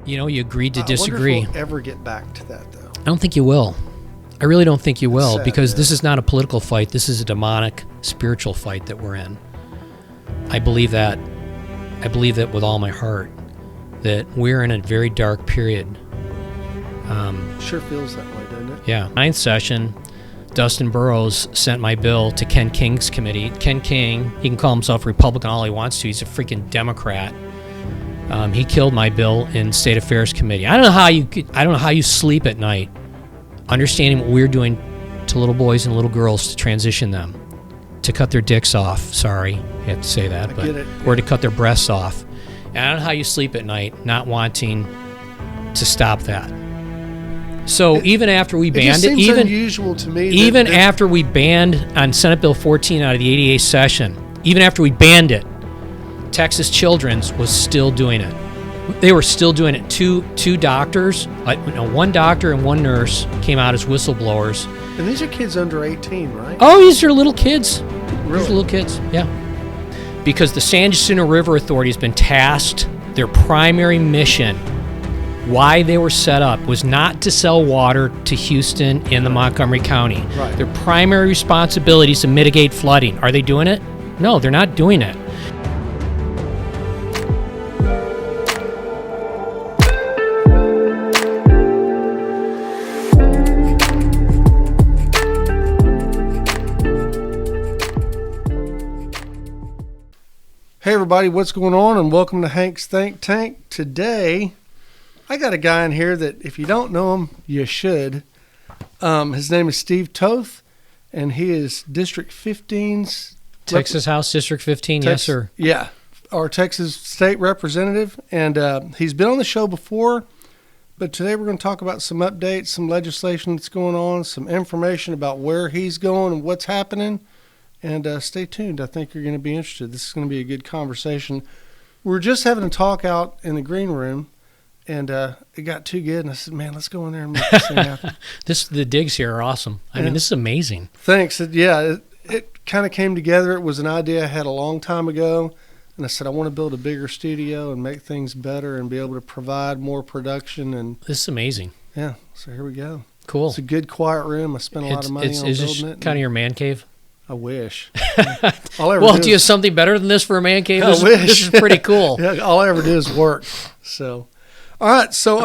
You agreed to disagree. I wonder if we'll ever get back to that, though. I don't think you will. I really don't think you will, sad, because yeah. this is not a political fight. This is a demonic, spiritual fight that we're in. I believe that. I believe that with all my heart, that we're in a very dark period. Sure feels that way, doesn't it? Yeah. Ninth session, Dustin Burrows sent my bill to Ken King's committee. Ken King, he can call himself Republican all he wants to. He's a freaking Democrat. He killed my bill in State Affairs Committee. I don't know how you sleep at night, understanding what we're doing to little boys and little girls to transition them, to cut their dicks off. Sorry, I have to say that, I get it. or to cut their breasts off. And I don't know how you sleep at night, not wanting to stop that. So even after we banned it, seems unusual to me. Even after we banned on Senate Bill 14 out of the 88th session, even after we banned it, Texas Children's was still doing it. They were still doing it. Two doctors, one doctor and one nurse came out as whistleblowers. And these are kids under 18, right? Oh, these are little kids. Really? These are little kids, yeah. Because the San Jacinto River Authority has been tasked, their primary mission, why they were set up, was not to sell water to Houston and the Montgomery County. Right. Their primary responsibility is to mitigate flooding. Are they doing it? No, they're not doing it. Hey everybody, what's going on? And welcome to Hank's Think Tank. Today, I got a guy in here that if you don't know him, you should. His name is Steve Toth, and he is District 15's... Texas House District 15, yes sir. Yeah, our Texas State Representative. And he's been on the show before, but today we're going to talk about some updates, some legislation that's going on, some information about where he's going and what's happening. And stay tuned. I think you're going to be interested. This is going to be a good conversation. We were just having a talk out in the green room, and it got too good. And I said, man, let's go in there and make this thing happen. The digs here are awesome. I mean, this is amazing. Thanks. It kind of came together. It was an idea I had a long time ago. And I said, I want to build a bigger studio and make things better and be able to provide more production. And this is amazing. Yeah, so here we go. Cool. It's a good, quiet room. I spent a lot of money on building it. Is this kind of your man cave? I wish. Do you have something better than this for a man cave? I wish. This is pretty cool. Yeah, all I ever do is work. So, all right. So,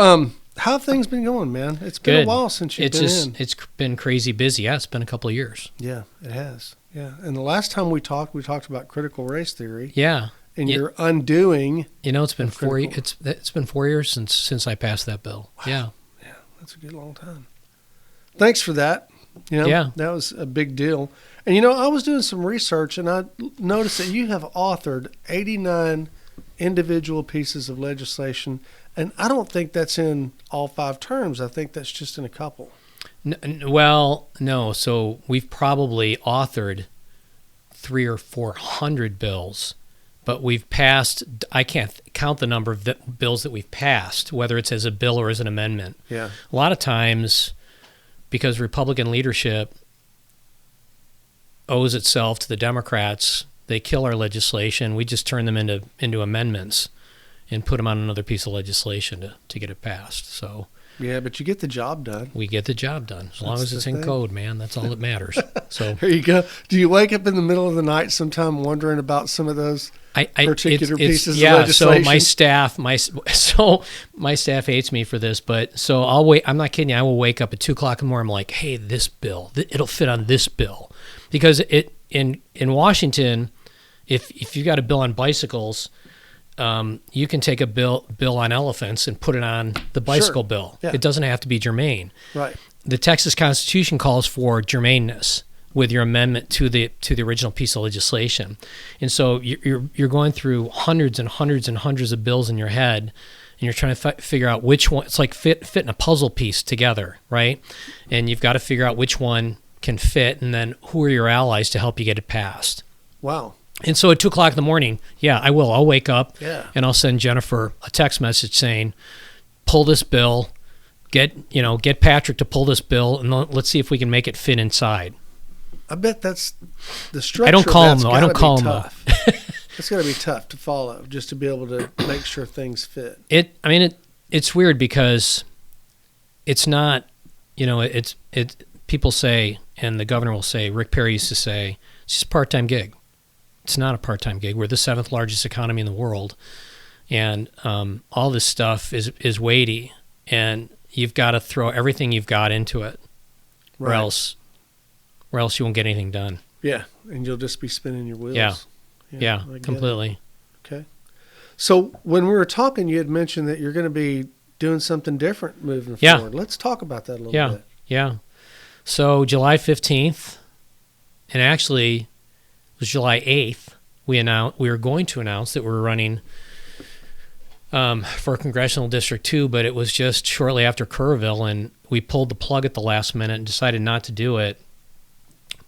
how have things been going, man? It's been Good. A while since you've been in. It's been crazy busy. Yeah, it's been a couple of years. Yeah, it has. Yeah, and the last time we talked about critical race theory. Yeah. And you're undoing. It's been 4. It's been 4 years since I passed that bill. Wow. Yeah. Yeah, that's a good long time. Thanks for that. Yeah. That was a big deal. And, I was doing some research, and I noticed that you have authored 89 individual pieces of legislation, and I don't think that's in all 5 terms. I think that's just in a couple. No. So we've probably authored 300 or 400 bills, but we've passed, I can't count the number of bills that we've passed, whether it's as a bill or as an amendment. Yeah. A lot of times, because Republican leadership owes itself to the Democrats, they kill our legislation. We just turn them into amendments and put them on another piece of legislation to get it passed. So yeah, but you get the job done. We get the job done as long as it's in code, man. That's all that matters. So there you go. Do you wake up in the middle of the night sometime wondering about some of those particular pieces of legislation? So my staff hates me for this, but so I'll wait. I'm not kidding you. I will wake up at 2:00 in the morning. I'm like, hey, this bill, it'll fit on this bill. Because in Washington, if you've got a bill on bicycles, you can take a bill on elephants and put it on the bicycle bill. Yeah. It doesn't have to be germane. Right. The Texas Constitution calls for germaneness with your amendment to the original piece of legislation, and so you're going through hundreds and hundreds and hundreds of bills in your head, and you're trying to figure out which one. It's like fitting a puzzle piece together, right? And you've got to figure out which one can fit, and then who are your allies to help you get it passed. Wow. And so at 2:00 in the morning, yeah, I will. I'll wake up and I'll send Jennifer a text message saying, pull this bill, get Patrick to pull this bill, and let's see if we can make it fit inside. I bet that's the structure. I don't call him, though. I don't call him, though. It's got to be tough to follow just to be able to make sure things fit. it's weird because it's not, people say, and the governor will say, Rick Perry used to say, it's just a part-time gig. It's not a part-time gig. We're the 7th largest economy in the world. And all this stuff is weighty, and you've got to throw everything you've got into it, Right. or else you won't get anything done. Yeah, and you'll just be spinning your wheels. Yeah, I get completely. it. Okay. So when we were talking, you had mentioned that you're going to be doing something different moving forward. Let's talk about that a little bit. Yeah. So July 15th, and actually it was July 8th, we were going to announce that we were running for Congressional District 2, but it was just shortly after Kerrville, and we pulled the plug at the last minute and decided not to do it,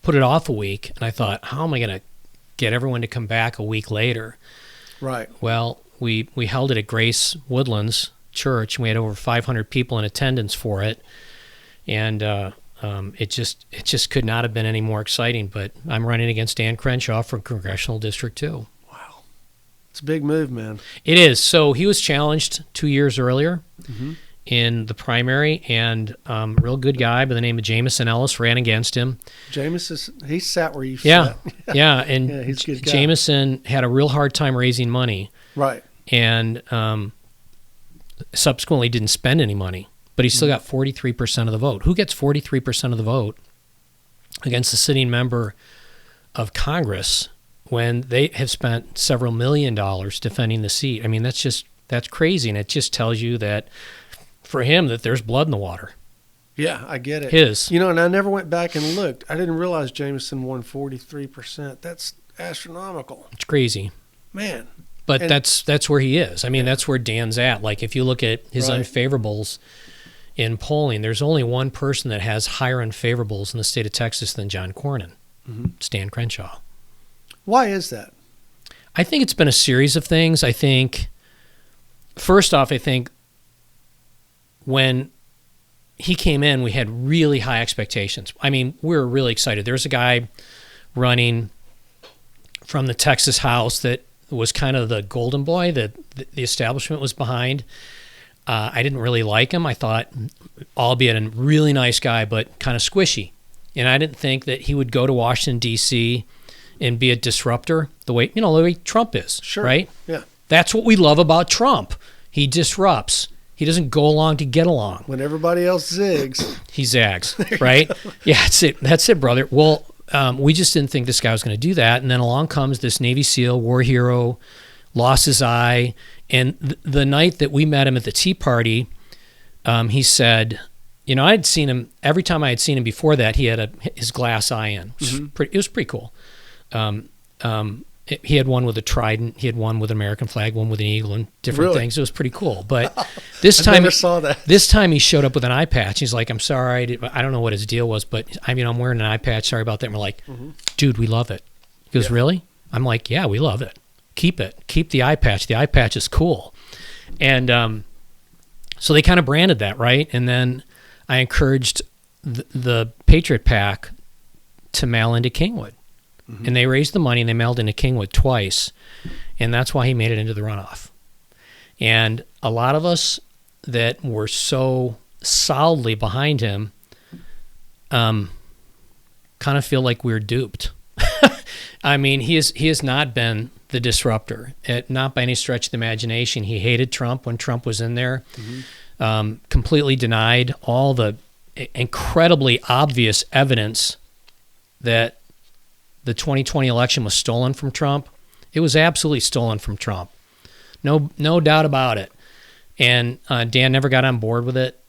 put it off a week, and I thought, how am I going to get everyone to come back a week later? Right. Well, we held it at Grace Woodlands Church, and we had over 500 people in attendance for it, and it just could not have been any more exciting. But I'm running against Dan Crenshaw for Congressional District 2. Wow. It's a big move, man. It is. So he was challenged 2 years earlier in the primary, and a real good guy by the name of Jameson Ellis ran against him. He sat where you sat. sat. Yeah, and Yeah, he's a good guy. Jameson had a real hard time raising money. Right. And subsequently didn't spend any money, but he still got 43% of the vote. Who gets 43% of the vote against a sitting member of Congress when they have spent several $1 million defending the seat? I mean, that's crazy, and it just tells you that for him that there's blood in the water. Yeah, I get it. His. And I never went back and looked. I didn't realize Jameson won 43%. That's astronomical. It's crazy. Man. But that's where he is. I mean, that's where Dan's at. Like, if you look at his Right. unfavorables in polling, there's only one person that has higher unfavorables in the state of Texas than John Cornyn. It's Dan Crenshaw. Why is that? I think it's been a series of things. I think, first off, when he came in, we had really high expectations. I mean, we were really excited. There's a guy running from the Texas House that was kind of the golden boy that the establishment was behind. I didn't really like him. I thought, albeit a really nice guy, but kind of squishy. And I didn't think that he would go to Washington, D.C. and be a disruptor the way Trump is. Sure. Right? Yeah. That's what we love about Trump. He disrupts. He doesn't go along to get along. When everybody else zigs. He zags, right? Yeah, that's it, brother. Well, we just didn't think this guy was going to do that. And then along comes this Navy SEAL, war hero, lost his eye. And the night that we met him at the Tea Party, he said, I'd seen him, every time I had seen him before that, he had his glass eye in. It was pretty cool. He had one with a trident, he had one with an American flag, one with an eagle, and different things. It was pretty cool. But this time, never saw that. This time he showed up with an eye patch. He's like, "I'm sorry, I don't know what his deal was, but I'm wearing an eye patch. Sorry about that." And we're like, "Dude, we love it." He goes, "Really?" I'm like, "Yeah, we love it. Keep it. Keep the eye patch. The eye patch is cool." And so they kind of branded that, right? And then I encouraged the Patriot PAC to mail into Kingwood. And they raised the money and they mailed into Kingwood twice. And that's why he made it into the runoff. And a lot of us that were so solidly behind him kind of feel like we're duped. I mean, he has not been the disruptor, not by any stretch of the imagination. He hated Trump when Trump was in there, completely denied all the incredibly obvious evidence that the 2020 election was stolen from Trump. It was absolutely stolen from Trump. No doubt about it. And Dan never got on board with it.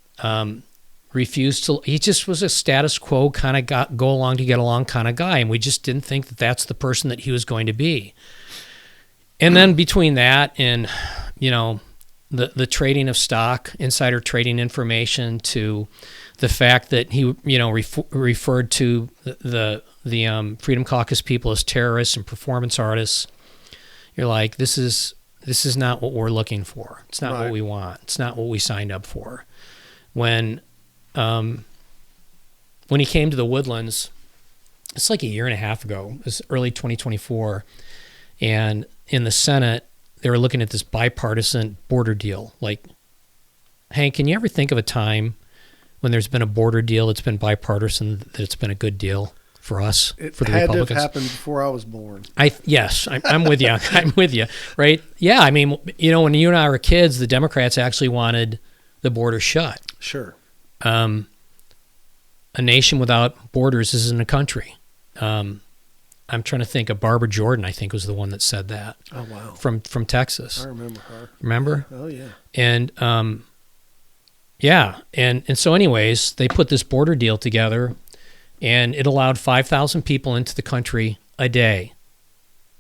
Refused to. He just was a status quo kind of go along to get along kind of guy, and we just didn't think that that's the person that he was going to be. And then between that and the trading of stock, insider trading information, to the fact that he referred to the Freedom Caucus people as terrorists and performance artists, you're like, this is not what we're looking for. It's not what we want. It's not what we signed up for. When he came to the Woodlands, it's like a year and a half ago. It was early 2024, and in the Senate, they were looking at this bipartisan border deal, like Hank, can you ever think of a time when there's been a border deal that's been bipartisan, that it's been a good deal for us, for the had Republicans? to have happened before I was born. Yes, I'm with you. I'm with you, right? Yeah, I mean, when you and I were kids, the Democrats actually wanted the border shut. Sure. A nation without borders isn't a country. I'm trying to think of Barbara Jordan, I think, was the one that said that. Oh, wow. From Texas. I remember her. Remember? Oh, yeah. And yeah, and so anyways, they put this border deal together, and it allowed 5,000 people into the country a day.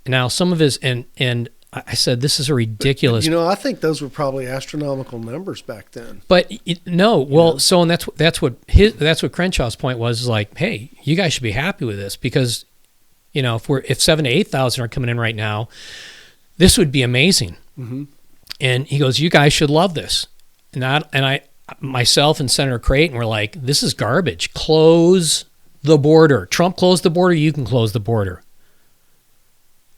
Now, some of his and I said, this is a ridiculous. I think those were probably astronomical numbers back then. But no, well, so and that's what Crenshaw's point was, is like, hey, you guys should be happy with this, because if 7,000 to 8,000 are coming in right now, this would be amazing. Mm-hmm. And he goes, you guys should love this. And I myself and Senator Creighton were like, this is garbage. Close the border. Trump closed the border. You can close the border.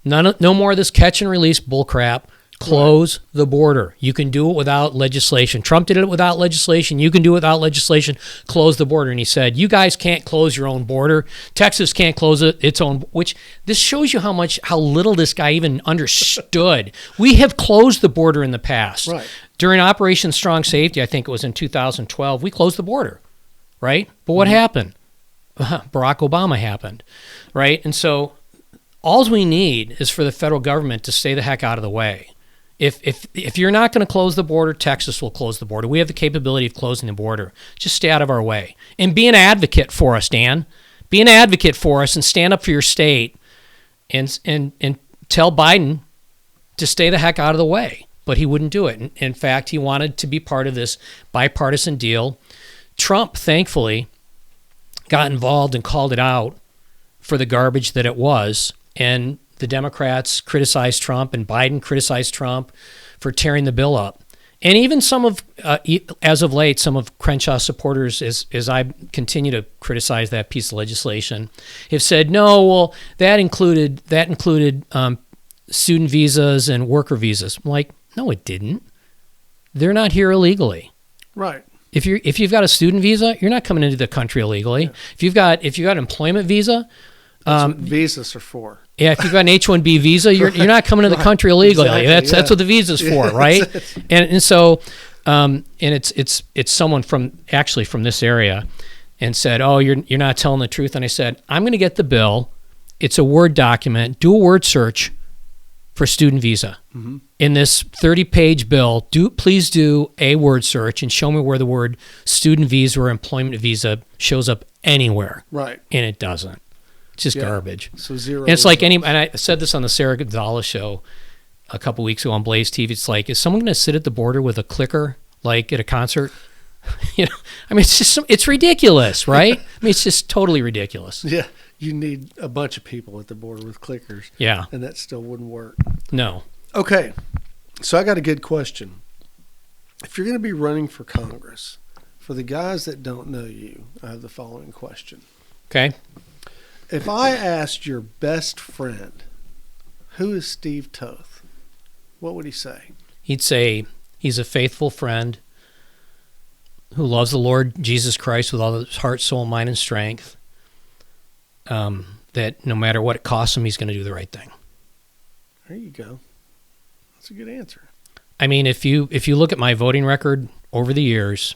No more of this catch and release bullcrap. Close the border. You can do it without legislation. Trump did it without legislation. You can do it without legislation. Close the border. And he said, you guys can't close your own border. Texas can't close its own, which this shows you how little this guy even understood. We have closed the border in the past. Right. During Operation Strong Safety, I think it was in 2012, we closed the border, right? But what happened? Barack Obama happened, right? And so all we need is for the federal government to stay the heck out of the way. If you're not going to close the border, Texas will close the border. We have the capability of closing the border. Just stay out of our way. And be an advocate for us, Dan. Be an advocate for us and stand up for your state and tell Biden to stay the heck out of the way. But he wouldn't do it. In fact, he wanted to be part of this bipartisan deal. Trump, thankfully, got involved and called it out for the garbage that it was. And the Democrats criticized Trump, and Biden criticized Trump for tearing the bill up. And even some of, as of late, some of Crenshaw's supporters, as I continue to criticize that piece of legislation, have said, no, well, that included student visas and worker visas. I'm like, no, it didn't. They're not here illegally. Right. If you've got a student visa, you're not coming into the country illegally. Yeah. If you've got an employment visa, that's what visas are for. Yeah, if you've got an H-1B visa, you're not coming to the country illegally. Exactly, that's what the visa's for, right? And so, and it's someone from this area, and said, oh, you're not telling the truth. And I said, I'm going to get the bill. It's a Word document. Do a word search for student visa. Mm-hmm. In this 30-page bill, please do a word search and show me where the word student visa or employment visa shows up anywhere. Right. And it doesn't. It's just garbage. So zero. And it's like and I said this on the Sarah Gonzalez show a couple weeks ago on Blaze TV. It's like, is someone going to sit at the border with a clicker like at a concert? I mean, it's ridiculous, right? I mean, it's just totally ridiculous. Yeah. You need a bunch of people at the border with clickers. Yeah. And that still wouldn't work. No. Okay. So I got a good question. If you're going to be running for Congress, for the guys that don't know you, I have the following question. Okay. If I asked your best friend, who is Steve Toth, what would he say? He'd say he's a faithful friend who loves the Lord Jesus Christ with all his heart, soul, mind, and strength. That no matter what it costs him, he's going to do the right thing. There you go. That's a good answer. I mean, if you look at my voting record over the years,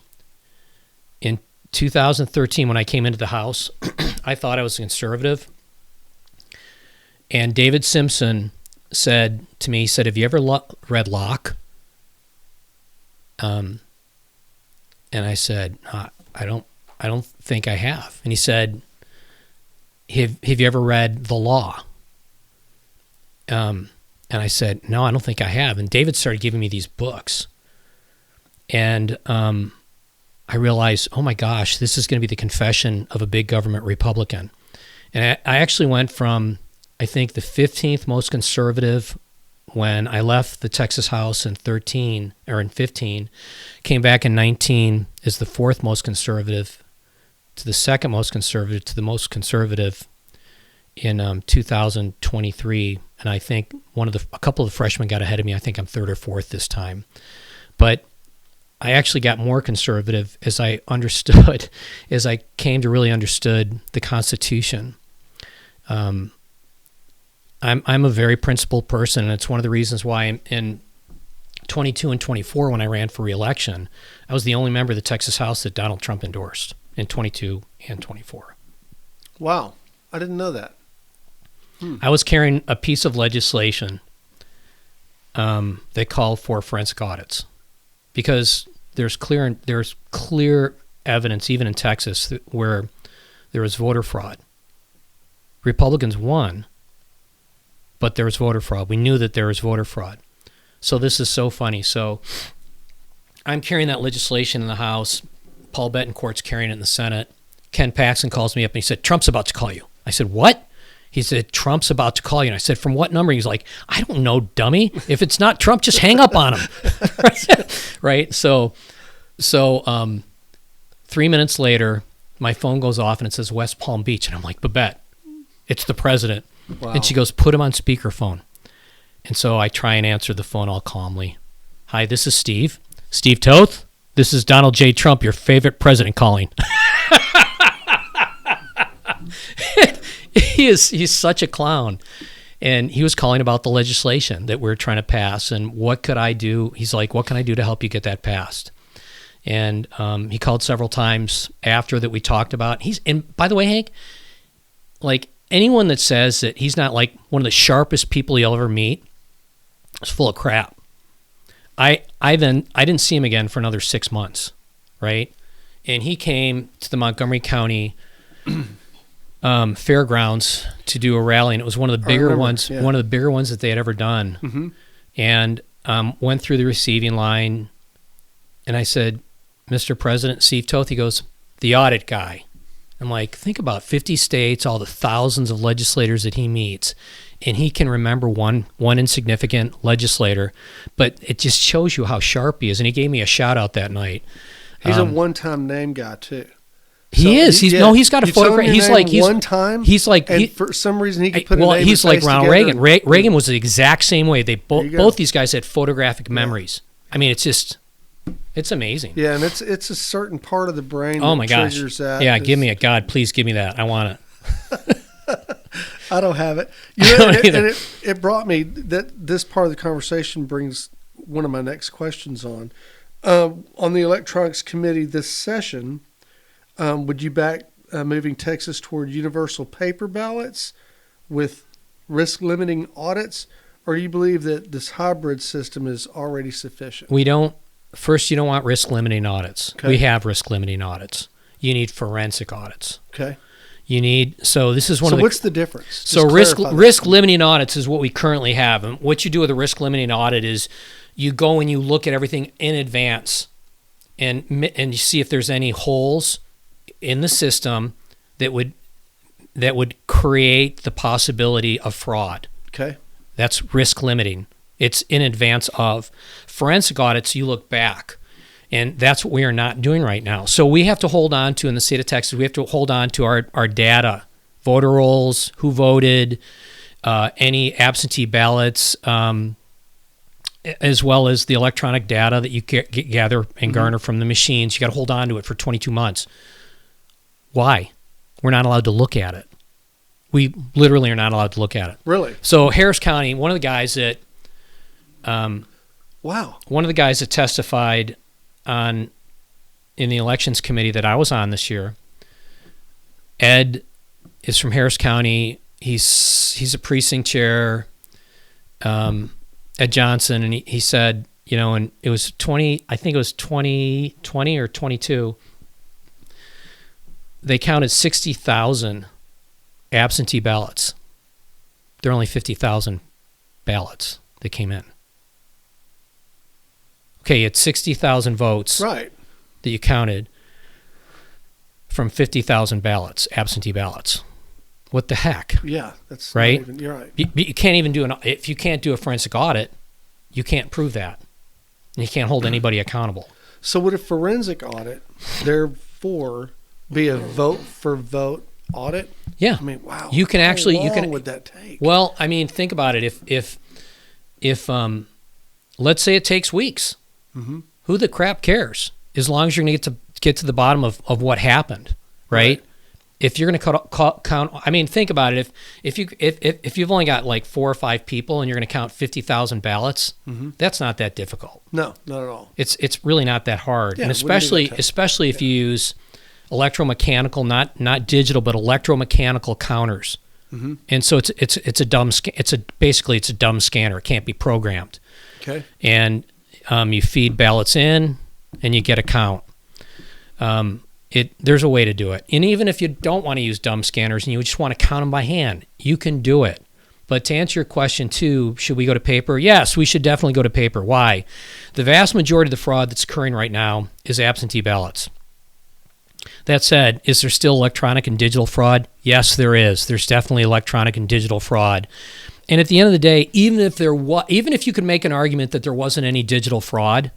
in 2013 when I came into the House, I thought I was a conservative. And David Simpson said to me, he said, have you ever read Locke? And I said, I don't think I have. And he said, have you ever read The Law? And I said, no, I don't think I have. And David started giving me these books. And I realized, oh my gosh, this is going to be the confession of a big government Republican. And I actually went from, I think, the 15th most conservative when I left the Texas House in 15, came back in 19 as the 4th most conservative, to the 2nd most conservative, to the most conservative in 2023. And I think a couple of the freshmen got ahead of me. I think I'm 3rd or 4th this time. But I actually got more conservative as I understood, as I came to really understood the Constitution. I'm a very principled person, and it's one of the reasons why in 22 and 24, when I ran for re-election, I was the only member of the Texas House that Donald Trump endorsed in 22 and 24. Wow. I didn't know that. I was carrying a piece of legislation that called for forensic audits because there's clear evidence, even in Texas, where there was voter fraud. Republicans won, but there was voter fraud. We knew that there was voter fraud. So this is so funny. So I'm carrying that legislation in the House. Paul Betancourt's carrying it in the Senate. Ken Paxton calls me up and he said, "Trump's about to call you." I said, "What?" He said, "Trump's about to call you." And I said, "From what number?" He's like, "I don't know, dummy. If it's not Trump, just hang up on him." Right? So 3 minutes later, my phone goes off and it says West Palm Beach. And I'm like, "Babette, it's the president." Wow. And she goes, "Put him on speakerphone." And so I try and answer the phone all calmly. "Hi, this is Steve. Steve Toth. This is Donald J. Trump, your favorite president, calling." He's such a clown. And he was calling about the legislation that we're trying to pass and what could I do? He's like, "What can I do to help you get that passed?" And he called several times after that we talked about. And by the way, Hank, like anyone that says that he's not like one of the sharpest people you'll ever meet is full of crap. I didn't see him again for another 6 months, right? And he came to the Montgomery County fairgrounds to do a rally, and it was one of the bigger ones, one of the bigger ones that they had ever done. Mm-hmm. And went through the receiving line, and I said, "Mr. President, Steve Toth." He goes, "The audit guy." I'm like, think about 50 states, all the thousands of legislators that he meets, and he can remember one insignificant legislator, but it just shows you how sharp he is. And he gave me a shout out that night. He's a one-time name guy too. He is. He's got a photograph. He's one time. He's like, and for some reason he could put a name he's and like face Ronald together. Reagan. Reagan was the exact same way. They both these guys had photographic memories. I mean, it's amazing. Yeah, and it's a certain part of the brain Oh that my gosh. triggers that. Yeah, give me it. God, please give me that. I want it. I don't have it. I don't either. And it brought me that this part of the conversation brings one of my next questions on. On the Electronics Committee this session, would you back moving Texas toward universal paper ballots with risk-limiting audits, or do you believe that this hybrid system is already sufficient? We don't. First, you don't want risk-limiting audits. Okay. We have risk-limiting audits. You need forensic audits. Okay. You need. So this is one So of the. what's the difference? So Just clarify that. risk-limiting audits is what we currently have, and what you do with a risk-limiting audit is you go and you look at everything in advance, and you see if there's any holes in the system that would create the possibility of fraud. Okay. That's risk limiting. It's in advance of. Forensic audits, you look back, and that's what we are not doing right now. So we have to hold on to, in the state of Texas, we have to hold on to our data, voter rolls, who voted, any absentee ballots, as well as the electronic data that you gather and garner from the machines. You got to hold on to it for 22 months. Why? We're not allowed to look at it. We literally are not allowed to look at it. Really? So Harris County, one of the guys that Wow. one of the guys that testified in the elections committee that I was on this year, Ed is from Harris County. He's a precinct chair, Ed Johnson, and he said, and it was 2020 or 22. They counted 60,000 absentee ballots. There are only 50,000 ballots that came in. Okay, it's 60,000 votes Right. that you counted from 50,000 ballots, absentee ballots. What the heck? Yeah, that's Right? not even, you're right. You can't even if you can't do a forensic audit, you can't prove that. And you can't hold anybody accountable. So would a forensic audit, therefore, be a vote for vote audit? Yeah. I mean, wow. You can actually How long would that take? Well, I mean, think about it. If let's say it takes weeks. Mm-hmm. Who the crap cares? As long as you're going to get to the bottom of what happened, right? If you're going to count, I mean, think about it. If you've only got like 4 or 5 people and you're going to count 50,000 ballots, that's not that difficult. No, not at all. It's really not that hard, Yeah, and especially if you use electromechanical, not digital, but electromechanical counters. And so basically it's a dumb scanner. It can't be programmed. Okay. And you feed ballots in, and you get a count. There's a way to do it. And even if you don't want to use dumb scanners and you just want to count them by hand, you can do it. But to answer your question too, should we go to paper? Yes, we should definitely go to paper. Why? The vast majority of the fraud that's occurring right now is absentee ballots. That said, is there still electronic and digital fraud? Yes, there is. There's definitely electronic and digital fraud. And at the end of the day, even if you could make an argument that there wasn't any digital fraud,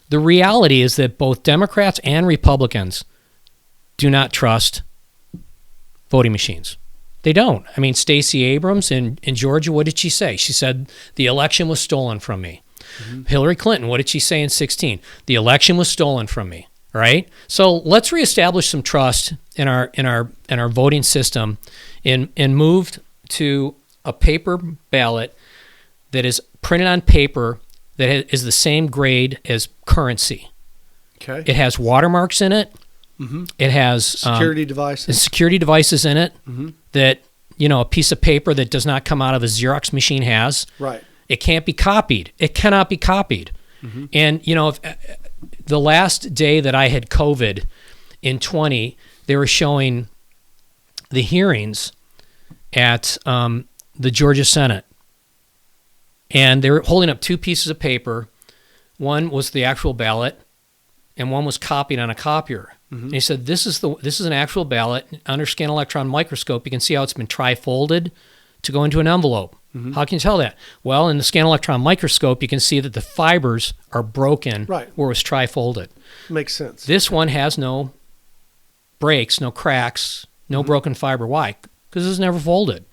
the reality is that both Democrats and Republicans do not trust voting machines. They don't. I mean, Stacey Abrams in Georgia, what did she say? She said, the election was stolen from me. Hillary Clinton, what did she say in 2016? The election was stolen from me. Right? So let's reestablish some trust in our voting system and move to a paper ballot that is printed on paper that is the same grade as currency. Okay. It has watermarks in it. It has security devices in it that, a piece of paper that does not come out of a Xerox machine has. Right. It can't be copied. It cannot be copied. And, if the last day that I had COVID in 20, they were showing the hearings at the Georgia Senate. And they were holding up 2 pieces of paper. One was the actual ballot, and one was copied on a copier. And he said, this is an actual ballot. Under scan electron microscope, you can see how it's been tri-folded to go into an envelope. How can you tell that? Well, in the scan electron microscope, you can see that the fibers are broken where it was tri-folded. Makes sense. This one has no breaks, no cracks, no broken fiber. Why? Because it's never folded.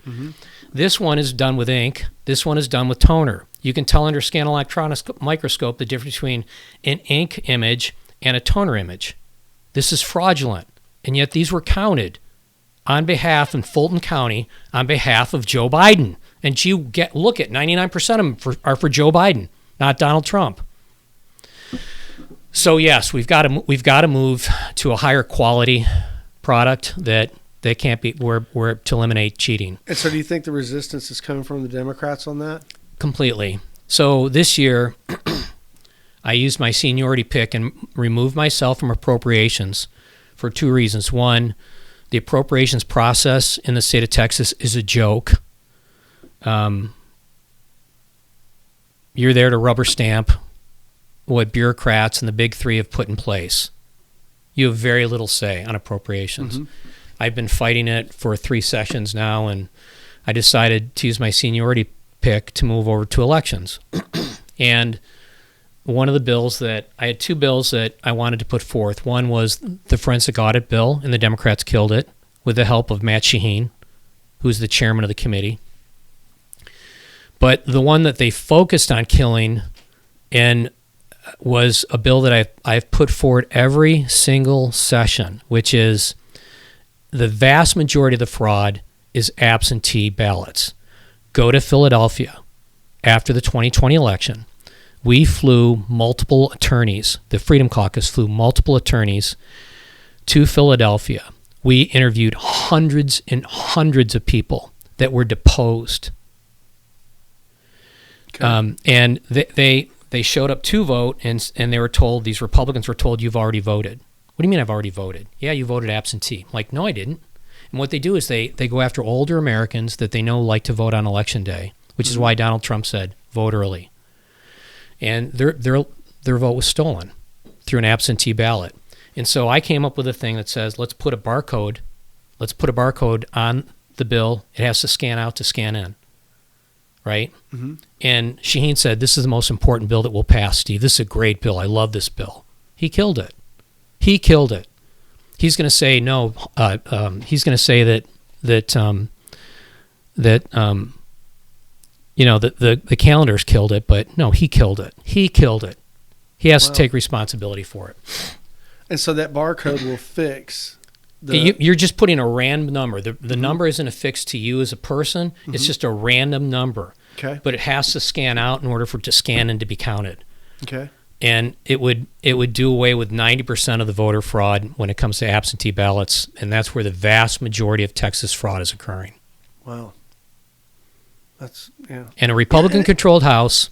This one is done with ink. This one is done with toner. You can tell under scan electron microscope the difference between an ink image and a toner image. This is fraudulent, and yet these were counted on behalf in Fulton County on behalf of Joe Biden. And look at 99% of them are for Joe Biden, not Donald Trump. So yes, we've got to move to a higher quality product that can't be where to eliminate cheating. And so, do you think the resistance is coming from the Democrats on that? Completely. So this year, I used my seniority pick and removed myself from appropriations for 2 reasons. One, the appropriations process in the state of Texas is a joke. You're there to rubber stamp what bureaucrats and the big 3 have put in place. You have very little say on appropriations. I've been fighting it for 3 sessions now, and I decided to use my seniority pick to move over to elections. And one of the bills I had 2 bills that I wanted to put forth. One was the forensic audit bill, and the Democrats killed it with the help of Matt Shaheen, who's the chairman of the committee. But the one that they focused on killing and was a bill that I've put forward every single session, which is the vast majority of the fraud is absentee ballots. Go to Philadelphia after the 2020 election. We flew multiple attorneys. The Freedom Caucus flew multiple attorneys to Philadelphia. We interviewed hundreds and hundreds of people that were deposed. Okay. And they showed up to vote, and they were told, these Republicans were told, you've already voted. What do you mean I've already voted? Yeah, you voted absentee. I'm like, no, I didn't. And what they do is they go after older Americans that they know like to vote on Election Day, which is why Donald Trump said, vote early. And their vote was stolen through an absentee ballot. And so I came up with a thing that says, let's put a barcode on the bill. It has to scan out to scan in, right? And Shaheen said, this is the most important bill that will pass, Steve. This is a great bill. I love this bill. He killed it. He's going to say no. He's going to say that the calendars killed it, but no, he killed it. He killed it. He has to take responsibility for it. And so that barcode will fix. You're just putting a random number. The number isn't affixed to you as a person. It's just a random number. Okay. But it has to scan out in order for it to scan and to be counted. Okay. And it would do away with 90% of the voter fraud when it comes to absentee ballots, and that's where the vast majority of Texas fraud is occurring. Wow. That's, yeah. And a Republican-controlled House,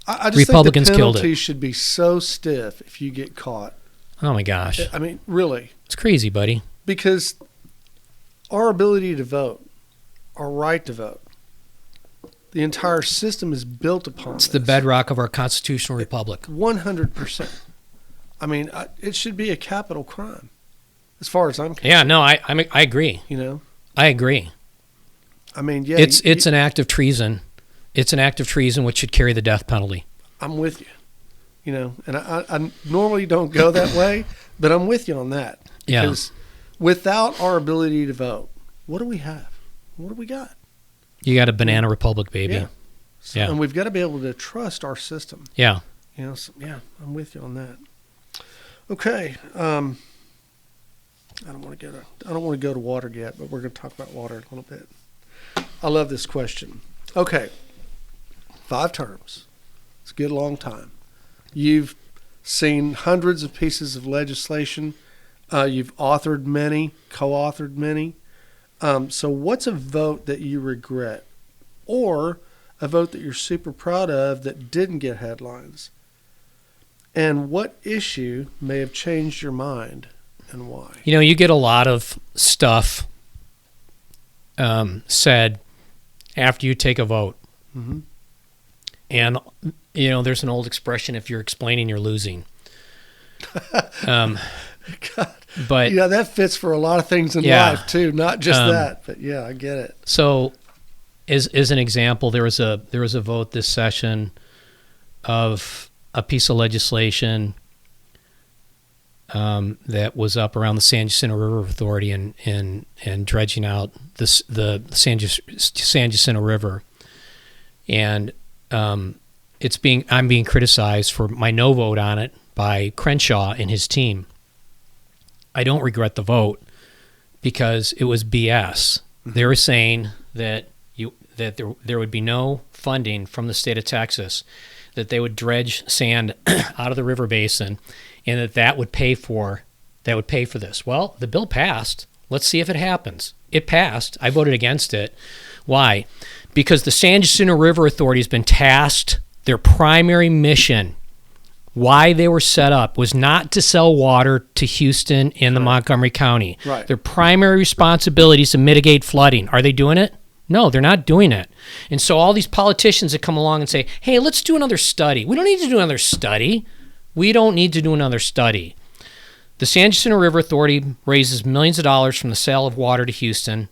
I just Republicans think the killed it. penalty should be so stiff if you get caught. Oh my gosh. I mean, really. It's crazy, buddy. Because our ability to vote, our right to vote, the entire system is built upon It's the bedrock of our constitutional republic. 100%. I mean, it should be a capital crime, as far as I'm concerned. Yeah, no, I agree. You know? I agree. I mean, yeah. It's an act of treason. It's an act of treason which should carry the death penalty. I'm with you. You know, and I normally don't go that way, but I'm with you on that. Yeah. Because without our ability to vote, what do we have? What do we got? You got a banana republic, baby. Yeah. So, Yeah. And we've got to be able to trust our system. Yeah. You know, so, yeah, I'm with you on that. Okay. I don't want to go to water yet, but we're going to talk about water a little bit. I love this question. Okay. 5 terms. It's a good long time. You've seen hundreds of pieces of legislation. You've authored many, co-authored many. So what's a vote that you regret, or a vote that you're super proud of that didn't get headlines? And what issue may have changed your mind, and why? You know, you get a lot of stuff said after you take a vote. Mm-hmm. And, you know, there's an old expression, if you're explaining, you're losing. God. But yeah, that fits for a lot of things in life too, not just that. But yeah, I get it. So, as an example, there was a vote this session of a piece of legislation that was up around the San Jacinto River Authority and dredging out the San Jacinto River, and I'm being criticized for my no vote on it by Crenshaw and his team. I don't regret the vote because it was BS. Mm-hmm. They were saying that there would be no funding from the state of Texas, that they would dredge sand out of the river basin, and that would pay for this. Well, the bill passed. Let's see if it happens. It passed. I voted against it. Why? Because the San Jacinto River Authority has been tasked, their primary mission, why they were set up, was not to sell water to Houston and the Montgomery County. Right. Their primary responsibility is to mitigate flooding. Are they doing it? No, they're not doing it. And so all these politicians that come along and say, hey, let's do another study. We don't need to do another study. We don't need to do another study. The San Jacinto River Authority raises millions of dollars from the sale of water to Houston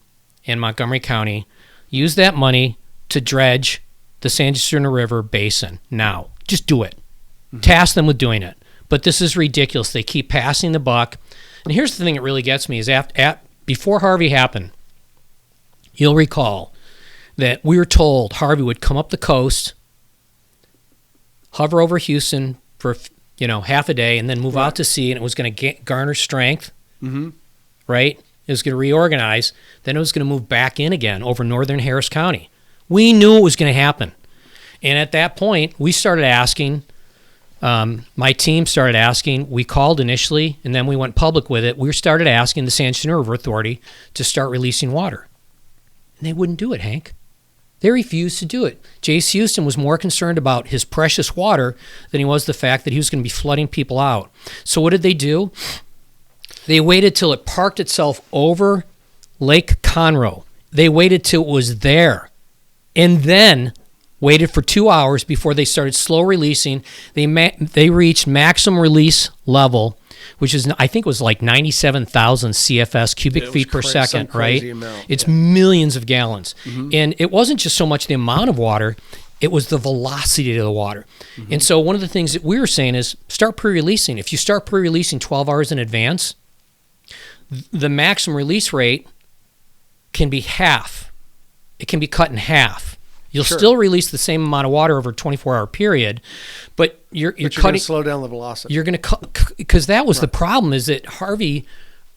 and Montgomery County. Use that money to dredge the San Jacinto River basin now. Just do it. Mm-hmm. Task them with doing it. But this is ridiculous. They keep passing the buck. And here's the thing that really gets me is before Harvey happened, you'll recall that we were told Harvey would come up the coast, hover over Houston for half a day, and then move out to sea, and it was going to garner strength, right? It was going to reorganize. Then it was going to move back in again over northern Harris County. We knew it was going to happen. And at that point, we started asking, my team started asking, we called initially, and then we went public with it. We started asking the San Jacinto River Authority to start releasing water. And they wouldn't do it, Hank. They refused to do it. Jace Houston was more concerned about his precious water than he was the fact that he was going to be flooding people out. So what did they do? They waited till it parked itself over Lake Conroe. They waited till it was there, and then waited for 2 hours before they started slow releasing. They reached maximum release level, which is, I think it was like 97,000 CFS, cubic feet per second, right? It's millions of gallons. Mm-hmm. And it wasn't just so much the amount of water, it was the velocity of the water. Mm-hmm. And so one of the things that we were saying is start pre-releasing. If you start pre-releasing 12 hours in advance, the maximum release rate can be half. It can be cut in half. You'll Sure. still release the same amount of water over a 24-hour period, but you're But you're going cutting. to slow down the velocity. You're going to cut, because that was the problem. Is that Harvey,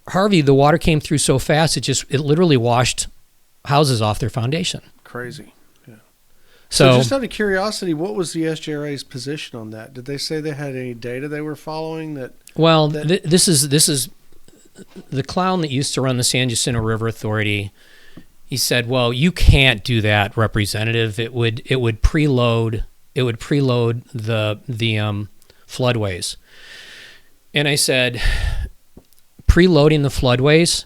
the water came through so fast it literally washed houses off their foundation. Crazy. Yeah. So just out of curiosity, what was the SGRA's position on that? Did they say they had any data they were following that? well, this is the clown that used to run the San Jacinto River Authority. He said, "Well, you can't do that, Representative. It would preload the floodways." And I said, "Preloading the floodways.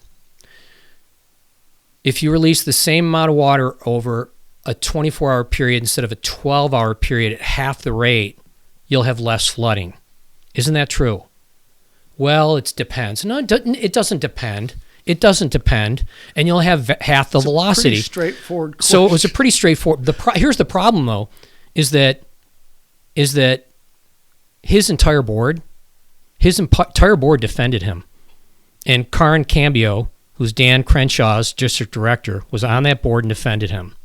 If you release the same amount of water over a 24-hour period instead of a 12-hour period at half the rate, you'll have less flooding. Isn't that true?" Well, it depends. No, it doesn't depend. It doesn't depend, and you'll have half the velocity. Pretty straightforward question. So it was a pretty straightforward. Here's the problem, though, is that his entire board defended him, and Karen Cambio, who's Dan Crenshaw's district director, was on that board and defended him.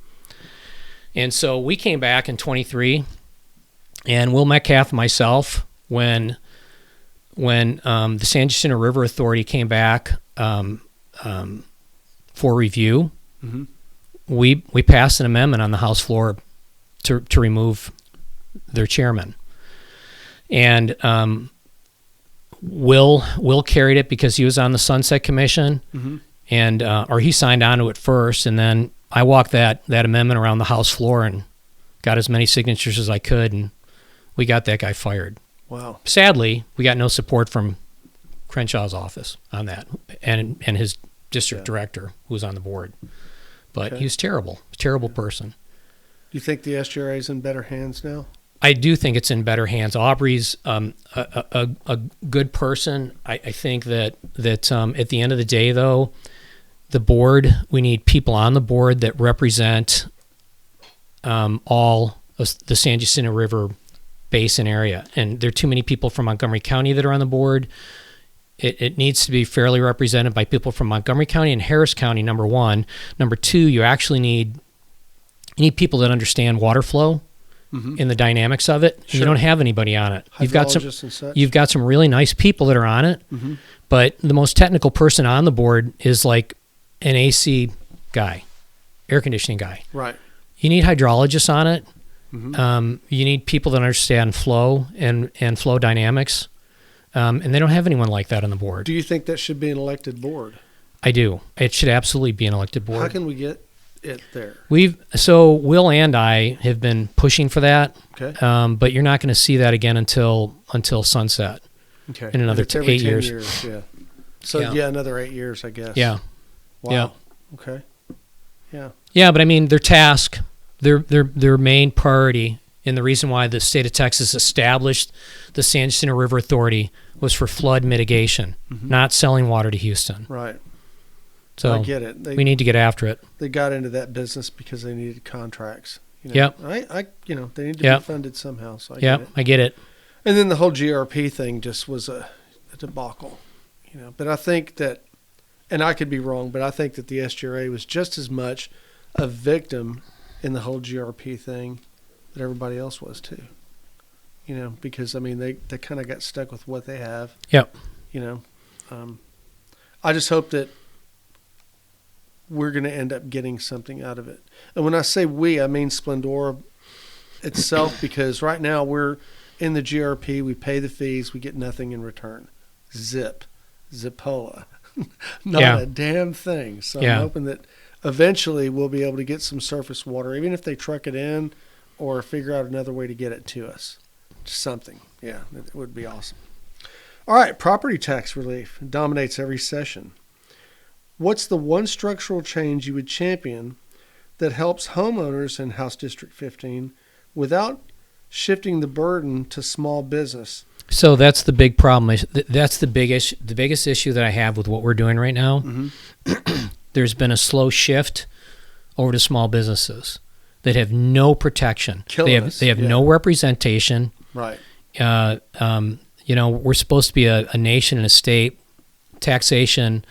And so we came back in 23, and Will Metcalf and myself, when the San Jacinto River Authority came back for review, Mm-hmm. we passed an amendment on the House floor to remove their chairman. And Will carried it because he was on the Sunset Commission, Mm-hmm. and or he signed on to it first, and then I walked that amendment around the House floor and got as many signatures as I could, and we got that guy fired. Wow. Sadly, we got no support from Crenshaw's office on that, and his district director, who was on the board. But he was terrible, terrible person. Do you think the SGRA is in better hands now? I do think it's in better hands. Aubrey's a good person. I think that at the end of the day, though, the board, we need people on the board that represent all of the San Jacinto River Basin area. And there are too many people from Montgomery County that are on the board. It needs to be fairly represented by people from Montgomery County and Harris County, number one. Number two, you actually need people that understand water flow and the dynamics of it. Sure. You don't have anybody on it. Hydrologists and such. You've got some really nice people that are on it, Mm-hmm. but the most technical person on the board is like an AC guy, air conditioning guy. Right. You need hydrologists on it. Mm-hmm. You need people that understand flow and flow dynamics. And they don't have anyone like that on the board. Do you think that should be an elected board? I do. It should absolutely be an elected board. How can we get it there? So Will and I have been pushing for that. Okay. But you're not going to see that again until sunset. Okay. In another And it's every 8 10 years. Yeah. So Yeah. another 8 years, I guess. Yeah. Wow. Yeah. Okay. Yeah. Yeah, but I mean, their task, their main priority, and the reason why the state of Texas established the San Jacinto River Authority was for flood mitigation, not selling water to Houston. Right. So I get it. we need to get after it. They got into that business because they needed contracts. You know? Yep. They need to Yep. be funded somehow. So I Yeah, get it. I get it. And then the whole GRP thing just was a debacle, But I think that, and I could be wrong, but I think that the SGRA was just as much a victim in the whole GRP thing that everybody else was too. Because they kind of got stuck with what they have. Yep. I just hope that we're going to end up getting something out of it. And when I say we, I mean Splendora itself, because right now we're in the GRP, we pay the fees, we get nothing in return. Zipola. Not a damn thing. So I'm hoping that eventually we'll be able to get some surface water, even if they truck it in or figure out another way to get it to us. Just something. Yeah, it would be awesome. All right, property tax relief dominates every session. What's the one structural change you would champion that helps homeowners in House District 15 without shifting the burden to small business? So that's the big problem. That's the biggest issue that I have with what we're doing right now. Mm-hmm. There's been a slow shift over to small businesses that have no protection. They have no representation. Right. We're supposed to be a nation and a state. Taxation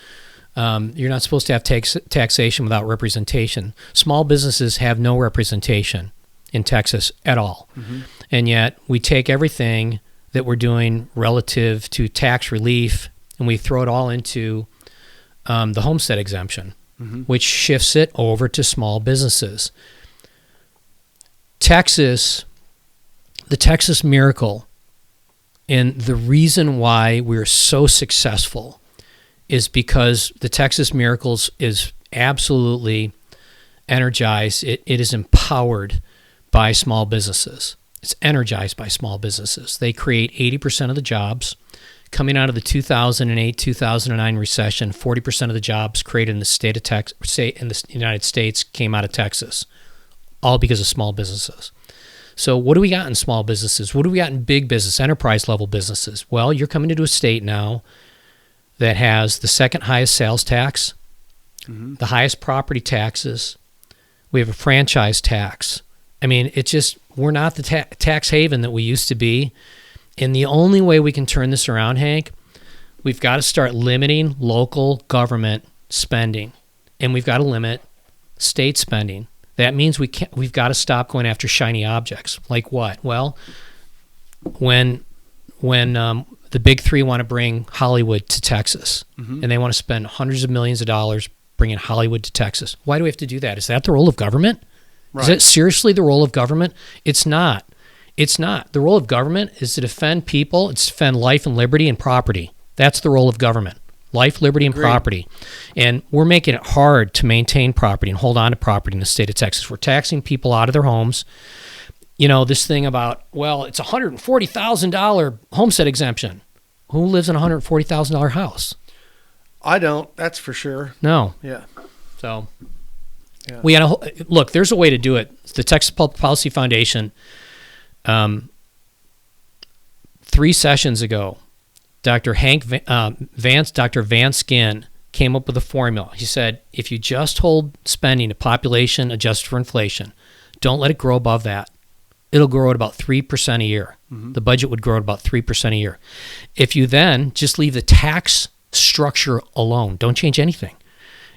You're not supposed to have taxation without representation. Small businesses have no representation in Texas at all. Mm-hmm. And yet we take everything that we're doing relative to tax relief and we throw it all into the homestead exemption, mm-hmm. which shifts it over to small businesses. Texas, the Texas miracle, and the reason why we're so successful is because the Texas Miracles is absolutely energized. It is empowered by small businesses. It's energized by small businesses. They create 80% of the jobs. Coming out of the 2008-2009 recession, 40% of the jobs created in the state of in the United States came out of Texas, all because of small businesses. So what do we got in small businesses? What do we got in big business, enterprise level businesses? Well, you're coming into a state now that has the second highest sales tax, mm-hmm. the highest property taxes. We have a franchise tax. I mean, it's just, we're not the tax haven that we used to be. And the only way we can turn this around, Hank, we've got to start limiting local government spending. And we've got to limit state spending. That means we've got to stop going after shiny objects. Like what? Well, when the big three want to bring Hollywood to Texas, mm-hmm. and they want to spend hundreds of millions of dollars bringing Hollywood to Texas. Why do we have to do that? Is that the role of government? Right. Is it seriously the role of government? It's not. It's not. The role of government is to defend people. It's to defend life and liberty and property. That's the role of government. Life, liberty, and property. And we're making it hard to maintain property and hold on to property in the state of Texas. We're taxing people out of their homes. You know, this thing about, well, it's a $140,000 homestead exemption. Who lives in a $140,000 house? I don't, that's for sure. No. Yeah. So, yeah. We had look, there's a way to do it. The Texas Public Policy Foundation, 3 sessions ago, Dr. Van Skin came up with a formula. He said, if you just hold spending to population adjusted for inflation, don't let it grow above that. It'll grow at about 3% a year. Mm-hmm. The budget would grow at about 3% a year. If you then just leave the tax structure alone, don't change anything,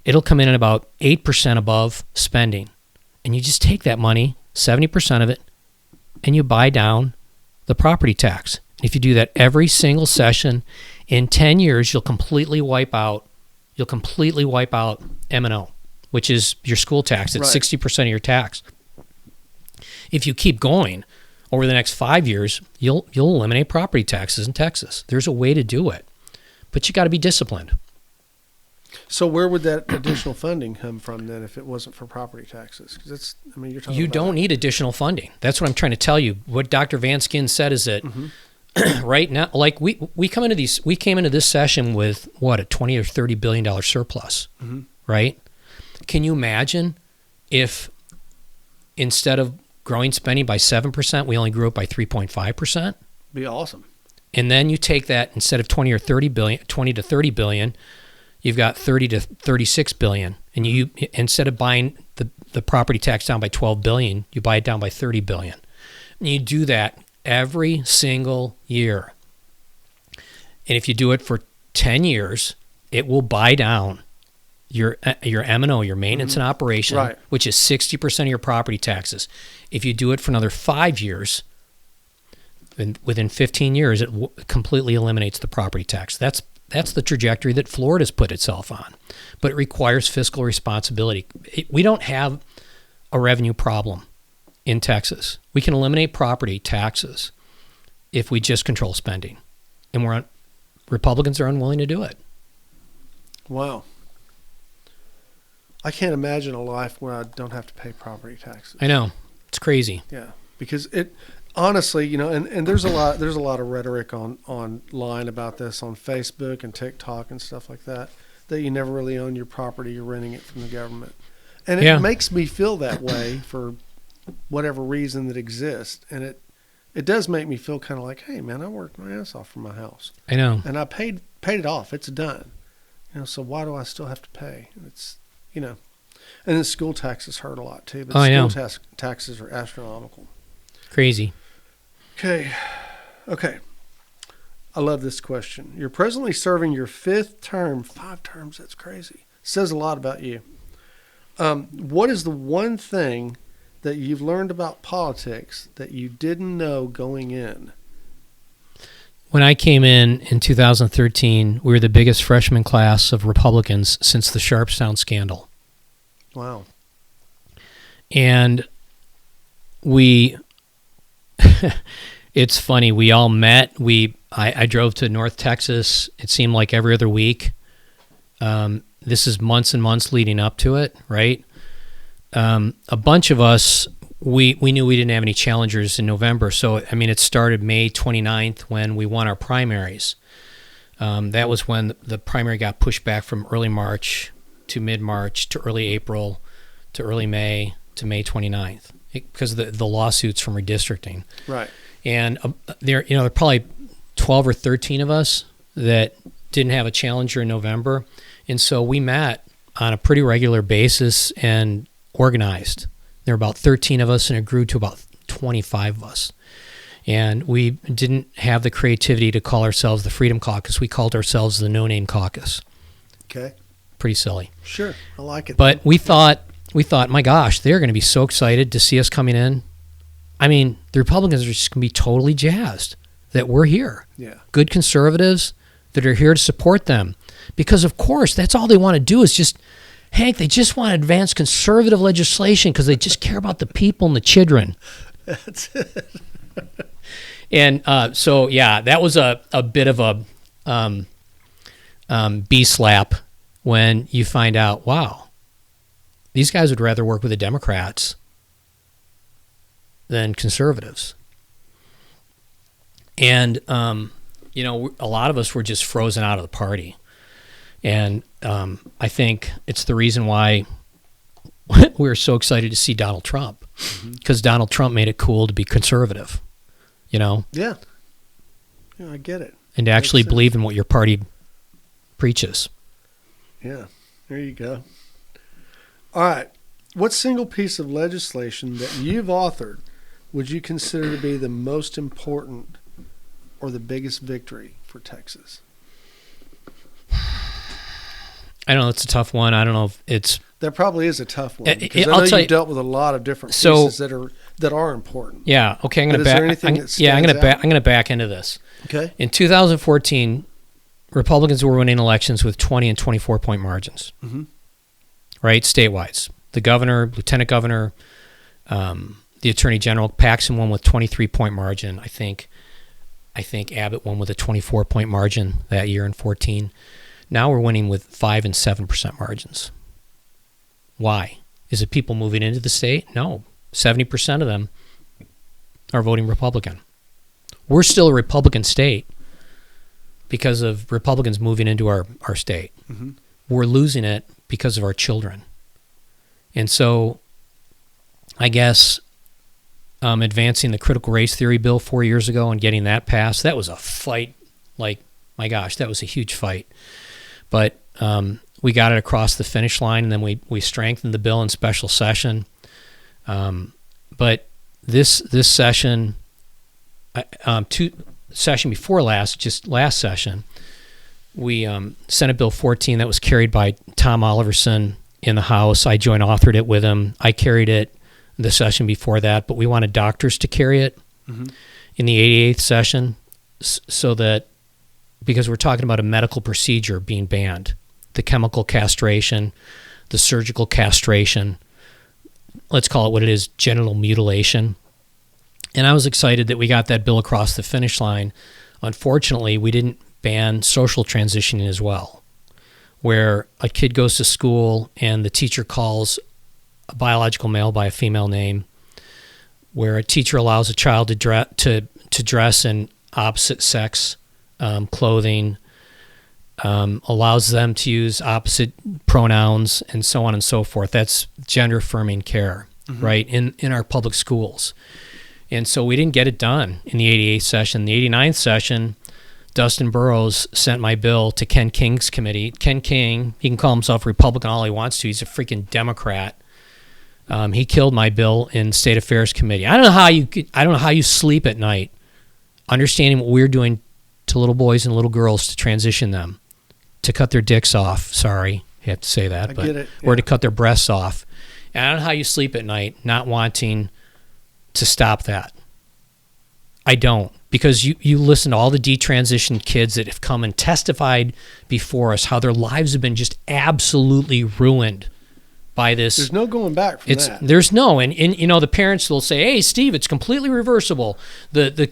it'll come in at about 8% above spending. And you just take that money, 70% of it, and you buy down the property tax. If you do that every single session, in 10 years, you'll completely wipe out M&O, which is your school tax. It's right. 60% of your tax. If you keep going over the next 5 years, you'll eliminate property taxes in Texas. There's a way to do it, but you got to be disciplined. So where would that additional funding come from then if it wasn't for property taxes? Because it's, I mean, you're talking. You don't need additional funding. That's what I'm trying to tell you. What Dr. Van Skin said is that. Mm-hmm. Right now, like we came into this session with what, a $20 or $30 billion surplus, mm-hmm. right? Can you imagine if instead of growing spending by 7%, we only grew it by 3.5%? Be awesome. And then you take that, instead of 20 to 30 billion, you've got 30 to 36 billion, and you instead of buying the property tax down by 12 billion, you buy it down by 30 billion. And you do that every single year. And if you do it for 10 years, it will buy down your M&O, your maintenance mm-hmm. and operation, right. which is 60% of your property taxes. If you do it for another 5 years, then within 15 years, it completely eliminates the property tax. That's the trajectory that Florida's put itself on. But it requires fiscal responsibility. We don't have a revenue problem in Texas. We can eliminate property taxes if we just control spending. And Republicans are unwilling to do it. Wow. I can't imagine a life where I don't have to pay property taxes. I know. It's crazy. Yeah. Because it honestly, you know, and there's a lot of rhetoric online about this on Facebook and TikTok and stuff like that you never really own your property, you're renting it from the government. And it makes me feel that way for whatever reason that exists, and it does make me feel kind of like, hey man, I worked my ass off for my house. I know. And I paid it off. It's done. You know, so why do I still have to pay? It's, you know, and then school taxes hurt a lot too, but school taxes are astronomical. Crazy. Okay. I love this question. You're presently serving your 5th term. 5 terms, that's crazy. Says a lot about you. What is the one thing that you've learned about politics that you didn't know going in? When I came in 2013, we were the biggest freshman class of Republicans since the Sharpstown scandal. Wow. And it's funny, we all met. I drove to North Texas, it seemed like every other week. This is months and months leading up to it, right? A bunch of us, we knew we didn't have any challengers in November. So, I mean, it started May 29th when we won our primaries. That was when the primary got pushed back from early March to mid-March to early April to early May to May 29th because of the lawsuits from redistricting. Right. And there are probably 12 or 13 of us that didn't have a challenger in November. And so we met on a pretty regular basis and organized. There were about 13 of us, and it grew to about 25 of us. And we didn't have the creativity to call ourselves the Freedom Caucus. We called ourselves the No Name Caucus. Okay. Pretty silly. Sure. I like it. But we thought, my gosh, they're going to be so excited to see us coming in. I mean, the Republicans are just going to be totally jazzed that we're here. Yeah. Good conservatives that are here to support them. Because, of course, that's all they want to do is just, Hank, they just want to advance conservative legislation because they just care about the people and the children. That's it. And so, yeah, that was a bit of a B-slap when you find out, wow, these guys would rather work with the Democrats than conservatives. And, a lot of us were just frozen out of the party. And I think it's the reason why we were so excited to see Donald Trump, because Donald Trump made it cool to be conservative, Yeah. Yeah, I get it. and to actually believe in what your party preaches. Yeah, there you go. All right. What single piece of legislation that you've authored would you consider to be the most important or the biggest victory for Texas? I don't know. It's a tough one. I don't know if it's... That probably is a tough one. Because I I'll know tell you've dealt with a lot of different pieces that are important. Yeah. Okay. I'm going to back. I'm going to back into this. Okay. In 2014, Republicans were winning elections with 20 and 24-point margins. Mm-hmm. Right, statewide. The governor, lieutenant governor, the attorney general, Paxton won with 23-point margin. I think Abbott won with a 24-point margin that year in 14. Now we're winning with 5 and 7% margins. Why? Is it people moving into the state? No. 70% of them are voting Republican. We're still a Republican state because of Republicans moving into our state. Mm-hmm. We're losing it because of our children. And so I guess advancing the critical race theory bill 4 years ago and getting that passed, that was a fight. Like, my gosh, that was a huge fight. But we got it across the finish line, and then we strengthened the bill in special session. But this session, session before last session, we Senate Bill 14 that was carried by Tom Oliverson in the House. I joint authored it with him. I carried it the session before that, but we wanted doctors to carry it in the 88th session so that, because we're talking about a medical procedure being banned, the chemical castration, the surgical castration, let's call it what it is, genital mutilation. And I was excited that we got that bill across the finish line. Unfortunately, we didn't ban social transitioning as well, where a kid goes to school and the teacher calls a biological male by a female name, where a teacher allows a child to dress in opposite sex clothing, allows them to use opposite pronouns, and so on and so forth. That's gender affirming care, right, in our public schools. And so we didn't get it done in the 88th session. The 89th session, Dustin Burrows sent my bill to Ken King's committee. Ken King, he can call himself Republican all he wants to. He's a freaking Democrat. He killed my bill in State Affairs Committee. I don't know how you sleep at night, understanding what we're doing to little boys and little girls to transition them, to cut their dicks off. Sorry, you have to say that, get it. Or to cut their breasts off. And I don't know how you sleep at night not wanting to stop that. I don't, because you listen to all the detransitioned kids that have come and testified before us how their lives have been just absolutely ruined by this. There's no going back from that. There's no, and the parents will say, "Hey, Steve, it's completely reversible. The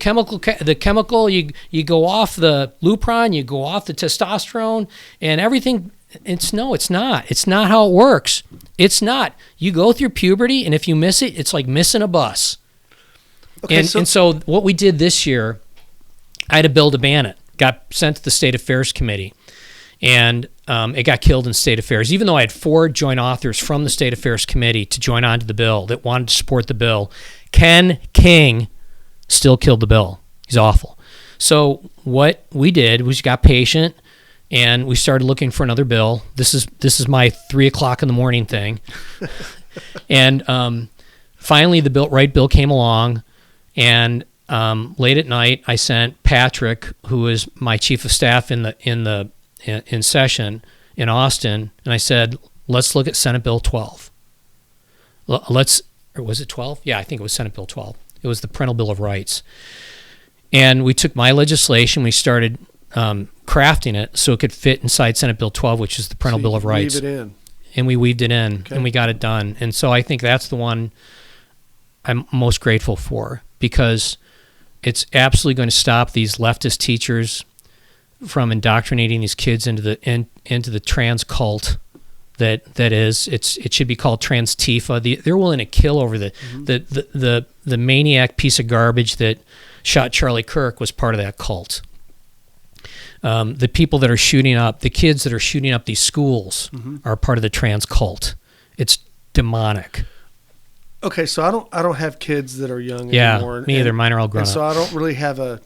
chemical you go off the Lupron, you go off the testosterone, and everything." It's not. It's not how it works. It's not. You go through puberty, and if you miss it, it's like missing a bus. Okay, and so what we did this year, I had a bill to ban it. Got sent to the State Affairs Committee. And it got killed in State Affairs, even though I had 4 joint authors from the State Affairs Committee to join on to the bill that wanted to support the bill. Ken King still killed the bill. He's awful. So what we did was got patient, and we started looking for another bill. This is my 3 o'clock in the morning thing. And finally, the right bill came along, and late at night, I sent Patrick, who is my chief of staff in session in Austin, and I said, let's look at Senate Bill 12. Or was it 12? Yeah, I think it was Senate Bill 12. It was the Parental Bill of Rights. And we took my legislation, we started crafting it so it could fit inside Senate Bill 12, which is the Parental Bill of Rights. Weave it in. And we weaved it in, and we got it done. And so I think that's the one I'm most grateful for, because it's absolutely going to stop these leftist teachers from indoctrinating these kids into the trans cult that is. It should be called trans Tifa. They're willing to kill over the maniac piece of garbage that shot Charlie Kirk was part of that cult. The people that are shooting up, the kids that are shooting up these schools are part of the trans cult. It's demonic. Okay, so I don't have kids that are young anymore. Me either. Mine are all grown up. So I don't really have a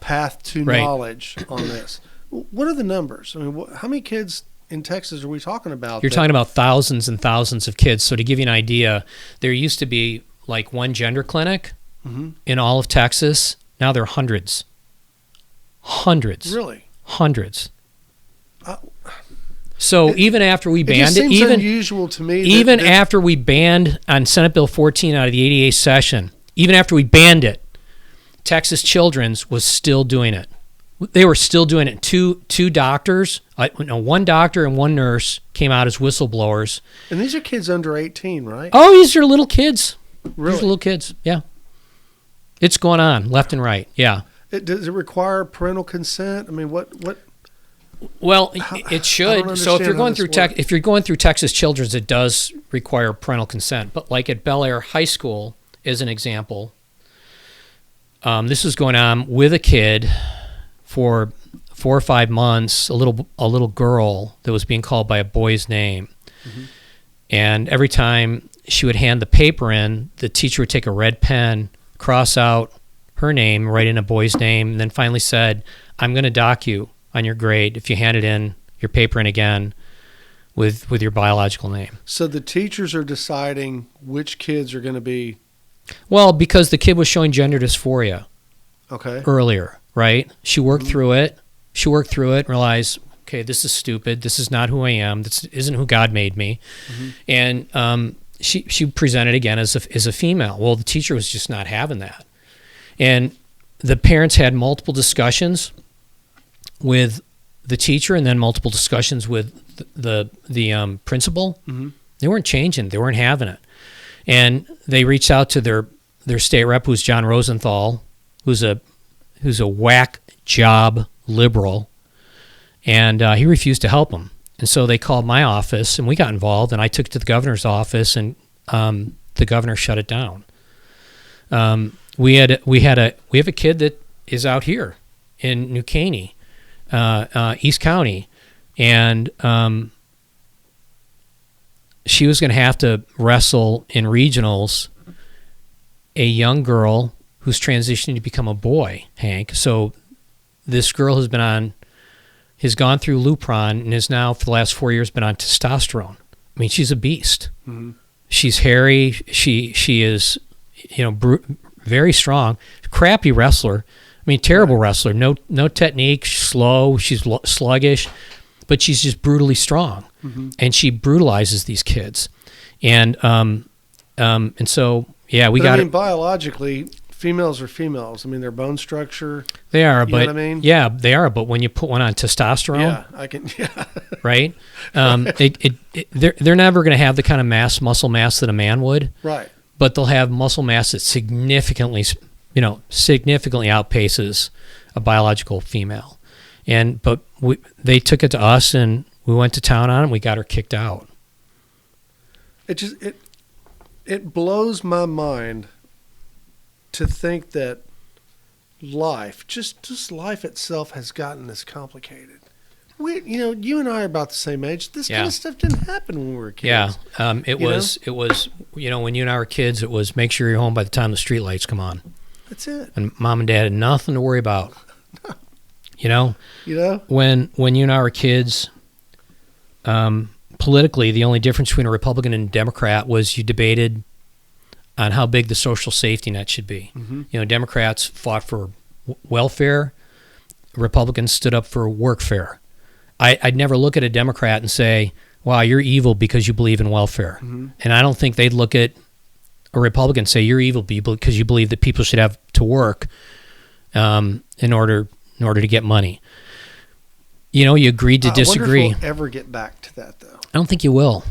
path to knowledge on this. What are the numbers? I mean, how many kids in Texas are we talking about? You're talking about thousands and thousands of kids. So to give you an idea, there used to be like one gender clinic in all of Texas. Now there are hundreds. Hundreds. Really? Hundreds. So even after we banned it, seems unusual to me. Even after we banned on Senate Bill 14 out of the 88th session, even after we banned it, Texas Children's was still doing it. They were still doing it. Two doctors, one doctor and one nurse came out as whistleblowers. And these are kids under 18, right? Oh, these are little kids. Really? These are little kids, yeah. It's going on left and right, yeah. Does it require parental consent? I mean, what? Well, it should. So if you're going through Texas Children's, it does require parental consent. But like at Bel Air High School, as an example, this was going on with a kid for 4 or 5 months. A little girl that was being called by a boy's name, and every time she would hand the paper in, the teacher would take a red pen, cross out her name, write in a boy's name, and then finally said, "I'm going to dock you on your grade if you hand it in, your paper in again with your biological name." So the teachers are deciding which kids are going to be... Well, because the kid was showing gender dysphoria earlier, right? She worked through it. She worked through it and realized, okay, this is stupid. This is not who I am. This isn't who God made me. And she presented again as a female. Well, the teacher was just not having that. And the parents had multiple discussions with the teacher, and then multiple discussions with the principal. They weren't changing. They weren't having it. And they reached out to their state rep, who's John Rosenthal, who's a whack job liberal, and he refused to help them. And so they called my office, and we got involved, and I took it to the governor's office, and the governor shut it down. We have a kid that is out here in New Caney, East County, and she was going to have to wrestle in regionals a young girl who's transitioning to become a boy, Hank. So this girl has gone through Lupron and is now for the last 4 years been on testosterone. I mean, she's a beast. She's hairy. She is, very strong. Crappy wrestler, I mean, terrible wrestler. No technique. Slow. She's sluggish, but she's just brutally strong, and she brutalizes these kids, and so yeah, we got. I mean, biologically, females are females. I mean, their bone structure. They are, you but know what I mean? yeah, they are. But when you put one on testosterone, Yeah, I can. Yeah. right? They're never going to have the kind of muscle mass that a man would. Right. But they'll have muscle mass that significantly outpaces a biological female. But they took it to us, and we went to town on it, and we got her kicked out. It blows my mind to think that life, just life itself, has gotten this complicated. You and I are about the same age. This kind of stuff didn't happen when we were kids. Yeah, it was when you and I were kids, it was make sure you're home by the time the street lights come on. That's it. And mom and dad had nothing to worry about. No. When you and I were kids, politically, the only difference between a Republican and a Democrat was you debated on how big the social safety net should be. Mm-hmm. Democrats fought for welfare. Republicans stood up for workfare. I'd never look at a Democrat and say, wow, you're evil because you believe in welfare. Mm-hmm. And I don't think they'd look at a Republican and say, you're evil because you believe that people should have to work in order to get money. You agreed to disagree. I wonder if we'll ever get back to that, though. I don't think you will.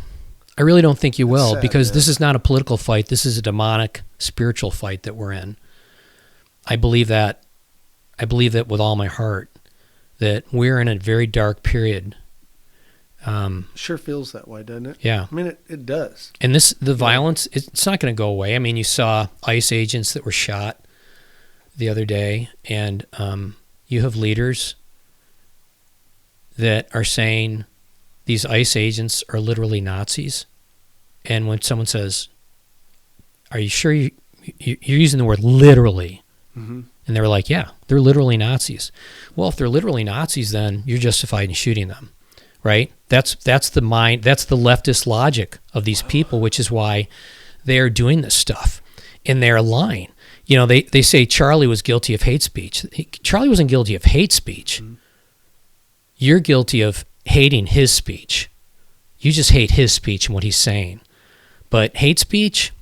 I really don't think you will, sad, because this is not a political fight. This is a demonic, spiritual fight that we're in. I believe that with all my heart, that we're in a very dark period. Sure feels that way, doesn't it? Yeah. I mean, it does. And the violence, it's not going to go away. I mean, you saw ICE agents that were shot the other day, and you have leaders that are saying these ICE agents are literally Nazis. And when someone says, are you sure you're using the word literally? Mm-hmm. And they were like, yeah, they're literally Nazis. Well, if they're literally Nazis, then you're justified in shooting them, right? That's the leftist logic of these people, which is why they are doing this stuff. And they're lying. They say Charlie was guilty of hate speech. Charlie wasn't guilty of hate speech. Mm-hmm. You're guilty of hating his speech. You just hate his speech and what he's saying. But hate speech,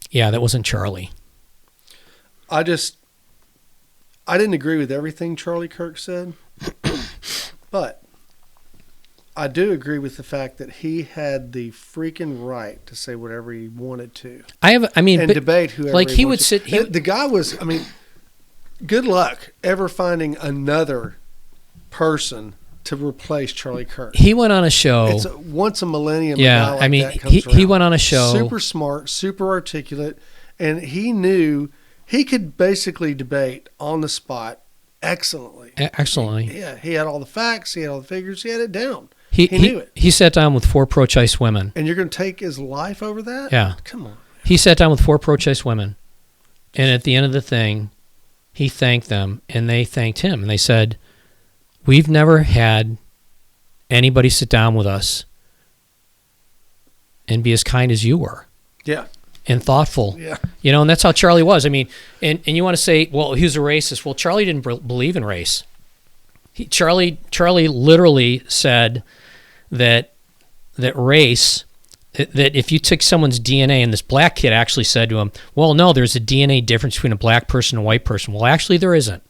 yeah, that wasn't Charlie. I didn't agree with everything Charlie Kirk said, but I do agree with the fact that he had the freaking right to say whatever he wanted to. Debate whoever. Like he would sit. The guy was. I mean, good luck ever finding another person to replace Charlie Kirk. He went on a show. It's once a millennium. Yeah, he went on a show. Super smart, super articulate, and he knew he could basically debate on the spot excellently. Excellently. Yeah, he had all the facts, he had all the figures, he had it down. He knew it. He sat down with 4 pro-choice women. And you're going to take his life over that? Yeah. Come on. He sat down with 4 pro-choice women, and at the end of the thing, he thanked them, and they thanked him, and they said, we've never had anybody sit down with us and be as kind as you were. Yeah. And thoughtful. Yeah. And that's how Charlie was. I mean, and you want to say, well, he was a racist. Well, Charlie didn't believe in race. Charlie literally said that race, that if you took someone's DNA, and this black kid actually said to him, well, no, there's a DNA difference between a black person and a white person. Well, actually, there isn't.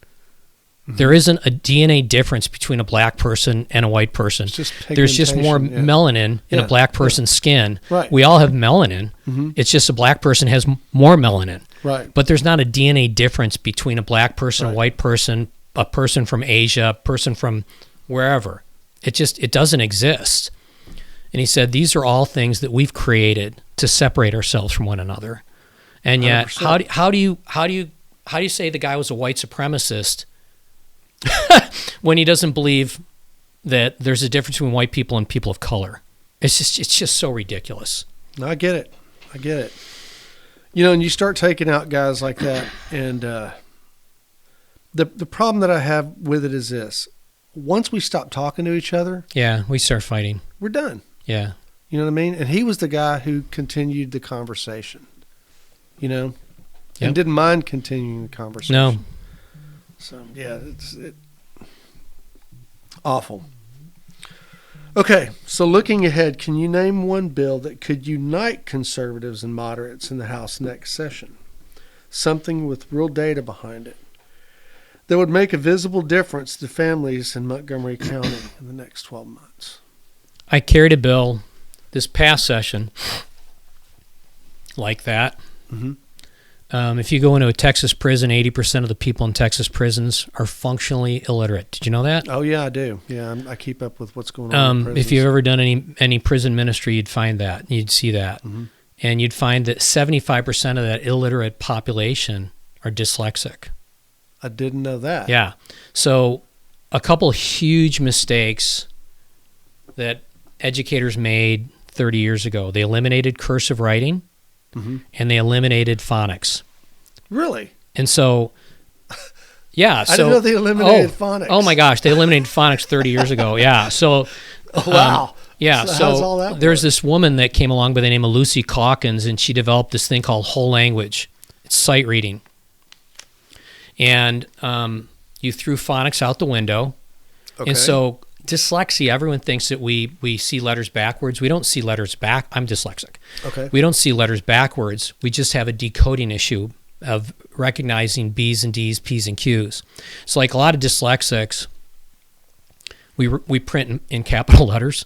Mm-hmm. There isn't a DNA difference between a black person and a white person. There's just more melanin in a black person's skin. Right. We all have melanin. Mm-hmm. It's just a black person has more melanin. Right. But there's not a DNA difference between a black person, a white person, a person from Asia, a person from wherever. It doesn't exist. And he said these are all things that we've created to separate ourselves from one another. And yet, 100%. how do you say the guy was a white supremacist when he doesn't believe that there's a difference between white people and people of color? It's just so ridiculous. No, I get it. And you start taking out guys like that, and the problem that I have with it is this: once we stop talking to each other, we start fighting. We're done. Yeah, you know what I mean. And he was the guy who continued the conversation. and didn't mind continuing the conversation. No. So, yeah, it's awful. Okay, so looking ahead, can you name one bill that could unite conservatives and moderates in the House next session? Something with real data behind it that would make a visible difference to families in Montgomery County in the next 12 months. I carried a bill this past session like that. Mm-hmm. If you go into a Texas prison, 80% of the people in Texas prisons are functionally illiterate. Did you know that? Oh, yeah, I do. Yeah, I keep up with what's going on in prisons. If you've ever done any prison ministry, you'd find that. You'd see that. Mm-hmm. And you'd find that 75% of that illiterate population are dyslexic. I didn't know that. Yeah. So a couple huge mistakes that educators made 30 years ago. They eliminated cursive writing, mm-hmm. and they eliminated phonics. Really? And so, yeah. I didn't know they eliminated phonics. Oh, my gosh. They eliminated phonics 30 years ago. Yeah. So, wow. Yeah. So how's all that there's work? this woman that came along by the name of Lucy Calkins, and she developed this thing called whole language. It's sight reading. And you threw phonics out the window. Okay. And so dyslexia, everyone thinks that we see letters backwards. We don't see letters back. I'm dyslexic. Okay. We don't see letters backwards. We just have a decoding issue of recognizing B's and D's, P's and Q's. So like a lot of dyslexics, we print in capital letters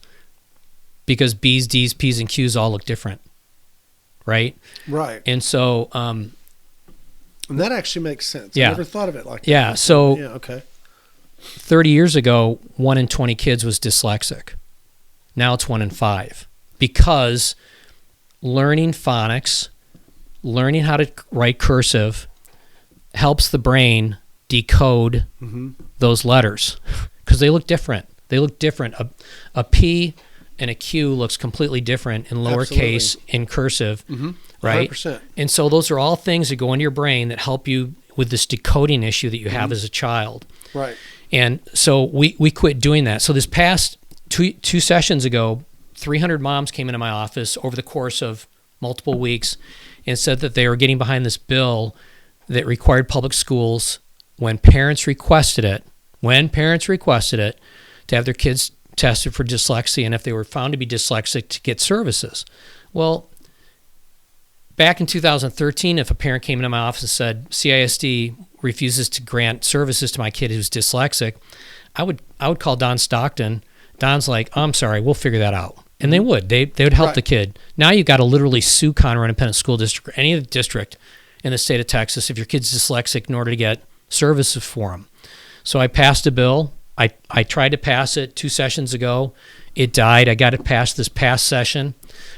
because B's, D's, P's and Q's all look different, right? Right. And so... and that actually makes sense. Yeah. I never thought of it like that. Yeah, so... Yeah, okay. 30 years ago, 1 in 20 kids was dyslexic. Now it's 1 in 5. Because learning phonics, learning how to write cursive, helps the brain decode Mm-hmm. those letters. Because they look different. They look different. A P and a Q looks completely different in lowercase in cursive, Mm-hmm. right? 100%. And so those are all things that go into your brain that help you with this decoding issue that you have as a child. Right. And so we quit doing that. So this past two sessions ago, 300 moms came into my office over the course of multiple weeks and said that they were getting behind this bill that required public schools, when parents requested it, to have their kids tested for dyslexia, and if they were found to be dyslexic, to get services. Well, back in 2013, if a parent came into my office and said, CISD refuses to grant services to my kid who's dyslexic, I would call Don Stockton. Don's like, I'm sorry, we'll figure that out. And they would. They would help the kid. Now you've got to literally sue Conroe Independent School District or any other district in the state of Texas if your kid's dyslexic in order to get services for them. So I passed a bill. I tried to pass it 2 sessions ago. It died. I got it passed this past session,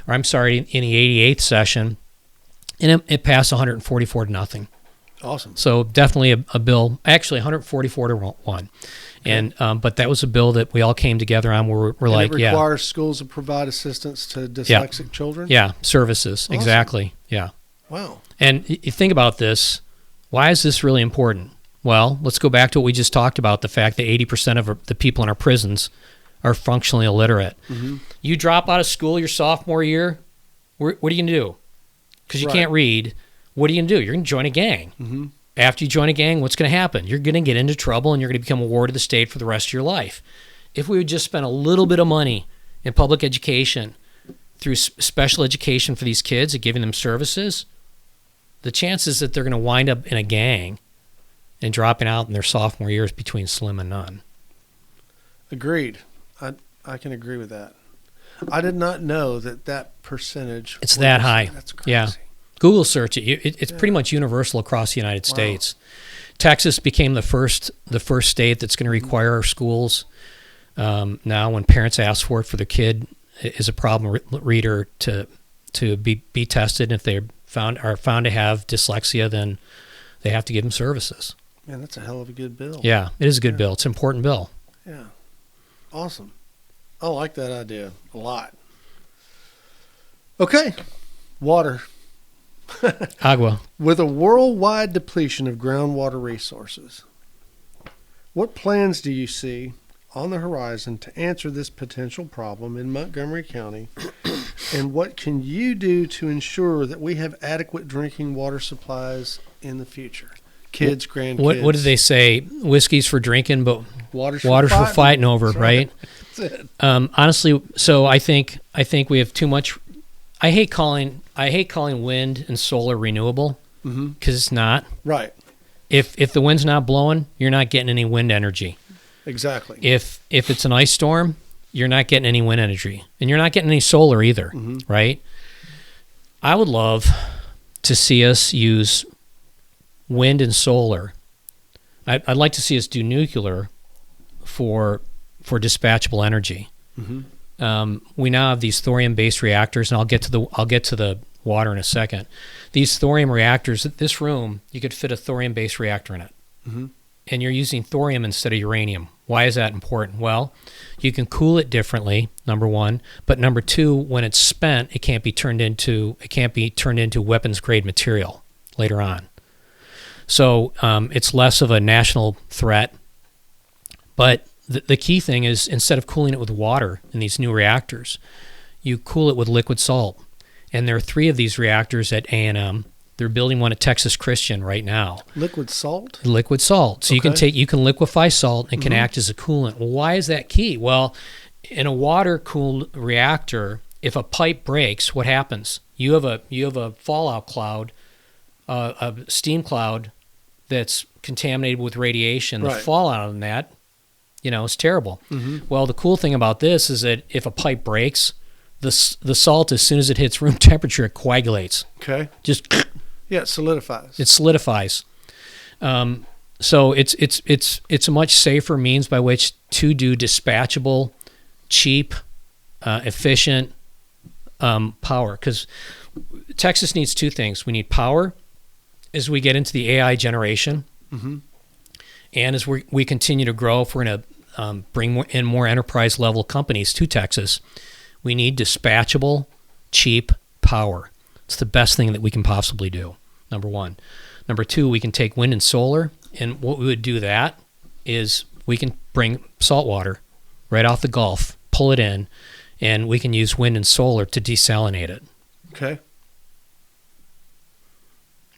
or I'm sorry, in the 88th session. And it passed 144 to nothing. Awesome. So definitely a bill, actually 144 to 1. And but that was a bill that we all came together on where we're like, it requires schools to provide assistance to dyslexic children? Yeah, services. Awesome. Exactly. Yeah. Wow. And you think about this, why is this really important? Well, let's go back to what we just talked about, the fact that 80% of the people in our prisons are functionally illiterate. Mm-hmm. You drop out of school your sophomore year, what are you going to do? Because you can't read. What are you going to do? You're going to join a gang. Mm-hmm. After you join a gang, what's going to happen? You're going to get into trouble and you're going to become a ward of the state for the rest of your life. If we would just spend a little bit of money in public education through special education for these kids and giving them services, the chances that they're going to wind up in a gang and dropping out in their sophomore year is between slim and none. Agreed. I can agree with that. I did not know that percentage. It's that high. That's crazy. Yeah. Google search it. It's pretty much universal across the United States. Texas became the first state that's going to require our schools now, when parents ask for it for their kid is a problem reader, to be tested. If they're found to have dyslexia, then they have to give them services. Man, that's a hell of a good bill. Yeah, it is a good bill. It's an important bill. Yeah. Awesome. I like that idea a lot. Okay. Water. Agua. With a worldwide depletion of groundwater resources, what plans do you see on the horizon to answer this potential problem in Montgomery County? And what can you do to ensure that we have adequate drinking water supplies in the future? Kids, grandkids. What did they say? Whiskey's for drinking, but Water's for fighting over, That's right? That's it. Honestly, so I think we have too much. I hate calling wind and solar renewable because it's not. Right. If the wind's not blowing, you're not getting any wind energy. Exactly. If it's an ice storm, you're not getting any wind energy, and you're not getting any solar either, right? I would love to see us use wind and solar. I'd like to see us do nuclear for dispatchable energy. We now have these thorium-based reactors, and I'll get to the water in a second. These thorium reactors, this room, you could fit a thorium-based reactor in it, and you're using thorium instead of uranium. Why is that important? Well, you can cool it differently, number one, but number two, when it's spent, it can't be turned into weapons-grade material later on. So it's less of a national threat. But the key thing is, instead of cooling it with water in these new reactors, you cool it with liquid salt. And there are 3 of these reactors at A&M. They're building one at Texas Christian right now. Liquid salt? Liquid salt. So you can liquefy salt and it can act as a coolant. Well, why is that key? Well, in a water-cooled reactor, if a pipe breaks, what happens? You have a fallout cloud, a steam cloud that's contaminated with radiation. The fallout on that, is terrible. Well, the cool thing about this is that if a pipe breaks, the salt, as soon as it hits room temperature, it coagulates. Okay. Just it solidifies. It solidifies. So it's a much safer means by which to do dispatchable, cheap, efficient power. Because Texas needs 2 things. We need power as we get into the AI generation, and as we continue to grow. If we're going to bring in more enterprise-level companies to Texas, we need dispatchable, cheap power. It's the best thing that we can possibly do, number one. Number 2, we can take wind and solar, and what we would do that is we can bring salt water right off the Gulf, pull it in, and we can use wind and solar to desalinate it. Okay.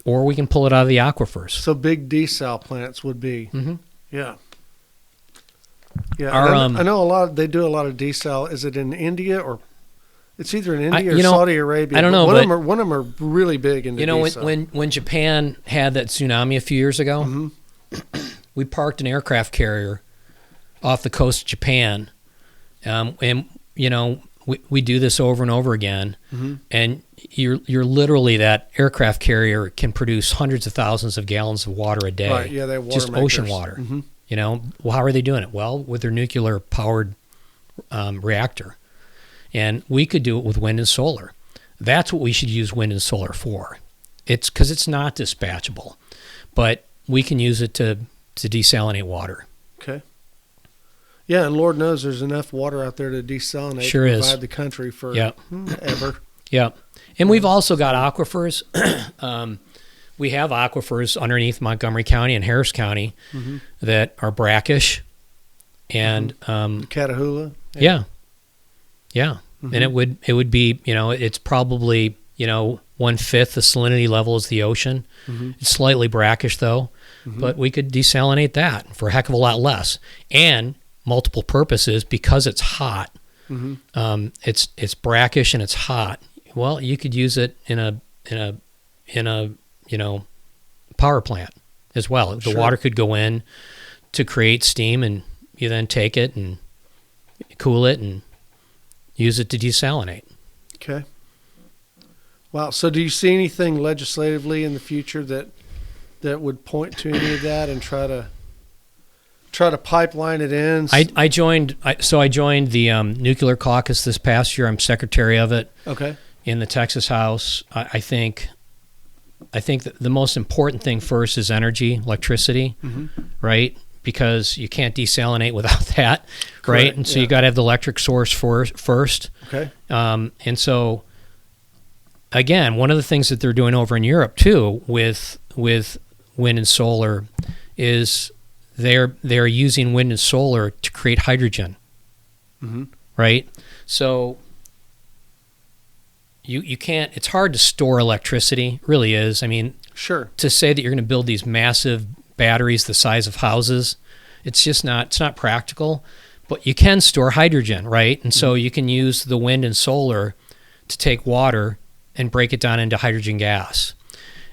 Or we can pull it out of the aquifers. So big desal plants would be. Yeah. Yeah. I know they do a lot of desal. Is it in India or? It's either in India or Saudi Arabia. I don't know. One of them are really big into desal. When Japan had that tsunami a few years ago, we parked an aircraft carrier off the coast of Japan, and we do this over and over again, and you're literally, that aircraft carrier can produce hundreds of thousands of gallons of water a day. Right, yeah, they have water just makers. Ocean water. Well, how are they doing it? Well, with their nuclear powered reactor, and we could do it with wind and solar. That's what we should use wind and solar for. It's because it's not dispatchable, but we can use it to desalinate water. Okay. Yeah, and Lord knows there's enough water out there to desalinate sure to is. provide the country for ever. Yeah. And we've also got aquifers. We have aquifers underneath Montgomery County and Harris County that are brackish. And Catahoula. Yeah. And it would be, it's probably, 1/5 the salinity level as the ocean. It's slightly brackish though, but we could desalinate that for a heck of a lot less. And multiple purposes, because it's hot. It's brackish and it's hot. Well, you could use it in a power plant as well. The water could go in to create steam, and you then take it and cool it and use it to desalinate. Okay. Wow. So do you see anything legislatively in the future that would point to any of that and try to pipeline it in? I joined the Nuclear Caucus this past year. I'm secretary of it. Okay. In the Texas House. I think that the most important thing first is energy, electricity, right? Because you can't desalinate without that, right? Correct, And so you got to have the electric source first. Okay. And so, again, one of the things that they're doing over in Europe too with wind and solar is they're using wind and solar to create hydrogen, right? So you can't. It's hard to store electricity. It really is. I mean, Sure. to say that you're going to build these massive batteries the size of houses, it's just not. It's not practical. But you can store hydrogen, right? And so you can use the wind and solar to take water and break it down into hydrogen gas.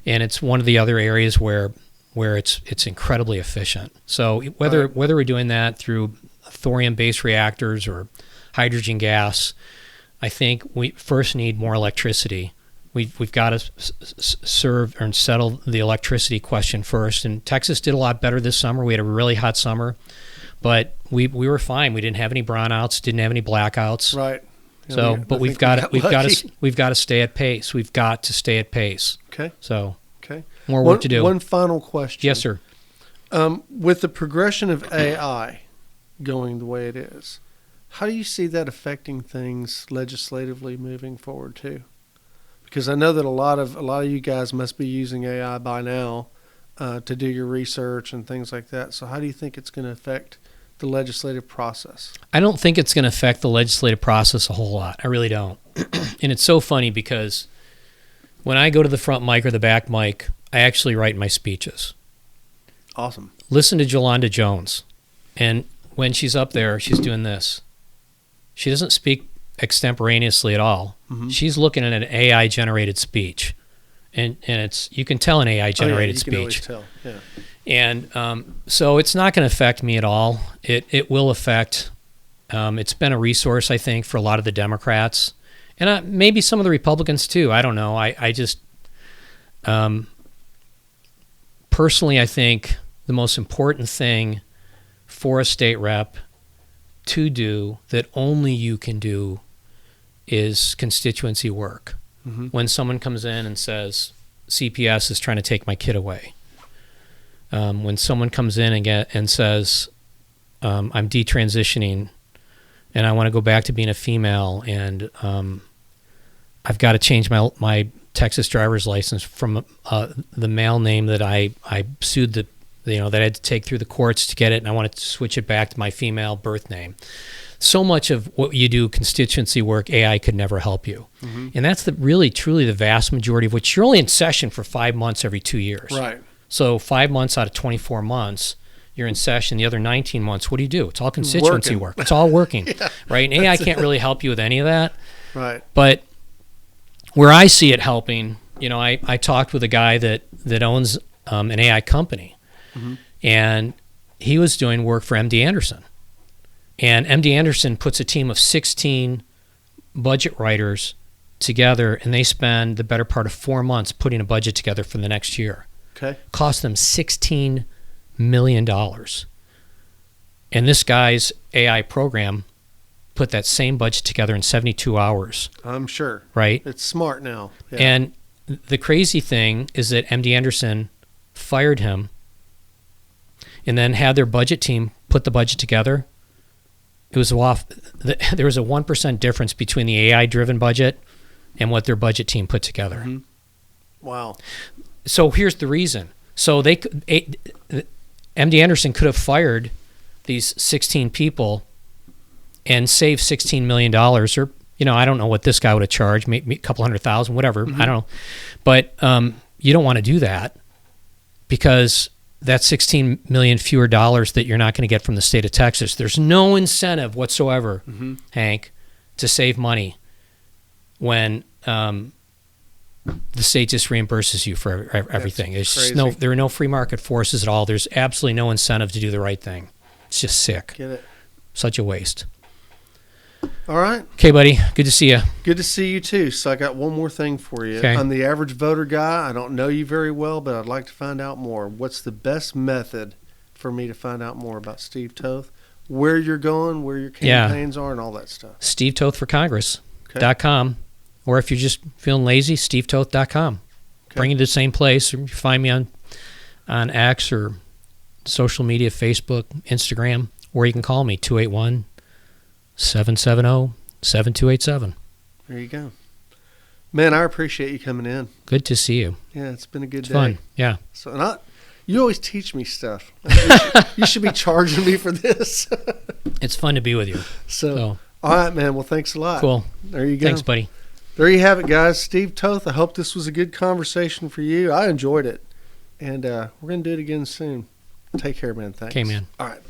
And it's one of the other areas where it's incredibly efficient. So whether we're doing that through thorium-based reactors or hydrogen gas, I think we first need more electricity. We've got to serve and settle the electricity question first. And Texas did a lot better this summer. We had a really hot summer, but we were fine. We didn't have any brownouts, didn't have any blackouts. Right. So, but we've got to stay at pace. We've got to stay at pace. Okay. So, okay. More work to do. One final question. Yes, sir. With the progression of AI going the way it is, how do you see that affecting things legislatively moving forward too? Because I know that a lot of you guys must be using AI by now to do your research and things like that. So how do you think it's going to affect the legislative process? I don't think it's going to affect the legislative process a whole lot. I really don't. And it's so funny because when I go to the front mic or the back mic, I actually write my speeches. Awesome. Listen to Jolanda Jones. And when she's up there, she's doing this. She doesn't speak extemporaneously at all. She's looking at an AI-generated speech. And it's you can tell an AI-generated speech. You can always tell, yeah. And so it's not going to affect me at all. It will affect, it's been a resource, I think, for a lot of the Democrats. And maybe some of the Republicans, too. I don't know. I just, personally, I think the most important thing for a state rep to do that only you can do is constituency work. When someone comes in and says, CPS is trying to take my kid away. When someone comes in and says, I'm detransitioning and I want to go back to being a female and I've got to change my Texas driver's license from the male name that I sued that I had to take through the courts to get it, and I want to switch it back to my female birth name. So much of what you do, constituency work, AI could never help you. And that's truly the vast majority of which you're only in session for 5 months every 2 years. Right. So 5 months out of 24 months, you're in session. The other 19 months, what do you do? It's all constituency work. It's all working, right? And AI can't really help you with any of that. Right. But where I see it helping, I talked with a guy that owns an AI company, and he was doing work for MD Anderson. And MD Anderson puts a team of 16 budget writers together, and they spend the better part of 4 months putting a budget together for the next year. Okay. Cost them $16 million. And this guy's AI program put that same budget together in 72 hours. I'm sure. Right? It's smart now. Yeah. And the crazy thing is that MD Anderson fired him and then had their budget team put the budget together. It was off. There was a 1% difference between the AI-driven budget and what their budget team put together. Wow. So here's the reason. So MD Anderson could have fired these 16 people and saved $16 million, or I don't know what this guy would have charged, maybe a couple $100,000, whatever. I don't know, but you don't want to do that because that's 16 million fewer dollars that you're not going to get from the state of Texas. There's no incentive whatsoever, Hank, to save money when the state just reimburses you for everything. There's just there are no free market forces at all. There's absolutely no incentive to do the right thing. It's just sick. Get it? Such a waste. All right. Okay, buddy. Good to see you. Good to see you, too. So I got one more thing for you. Okay. I'm the average voter guy. I don't know you very well, but I'd like to find out more. What's the best method for me to find out more about Steve Toth, where you're going, where your campaigns are, and all that stuff? SteveTothForCongress.com. Or if you're just feeling lazy, SteveToth.com. Okay. Bring you to the same place. Or you find me on X or social media, Facebook, Instagram, or you can call me, 281-770-7287. There you go. Man, I appreciate you coming in. Good to see you. Yeah, it's been a good day. Fun, yeah. So, and You always teach me stuff. You should be charging me for this. It's fun to be with you. So, all right, man. Well, thanks a lot. Cool. There you go. Thanks, buddy. There you have it, guys. Steve Toth. I hope this was a good conversation for you. I enjoyed it. And we're going to do it again soon. Take care, man. Thanks. Okay, man. All right.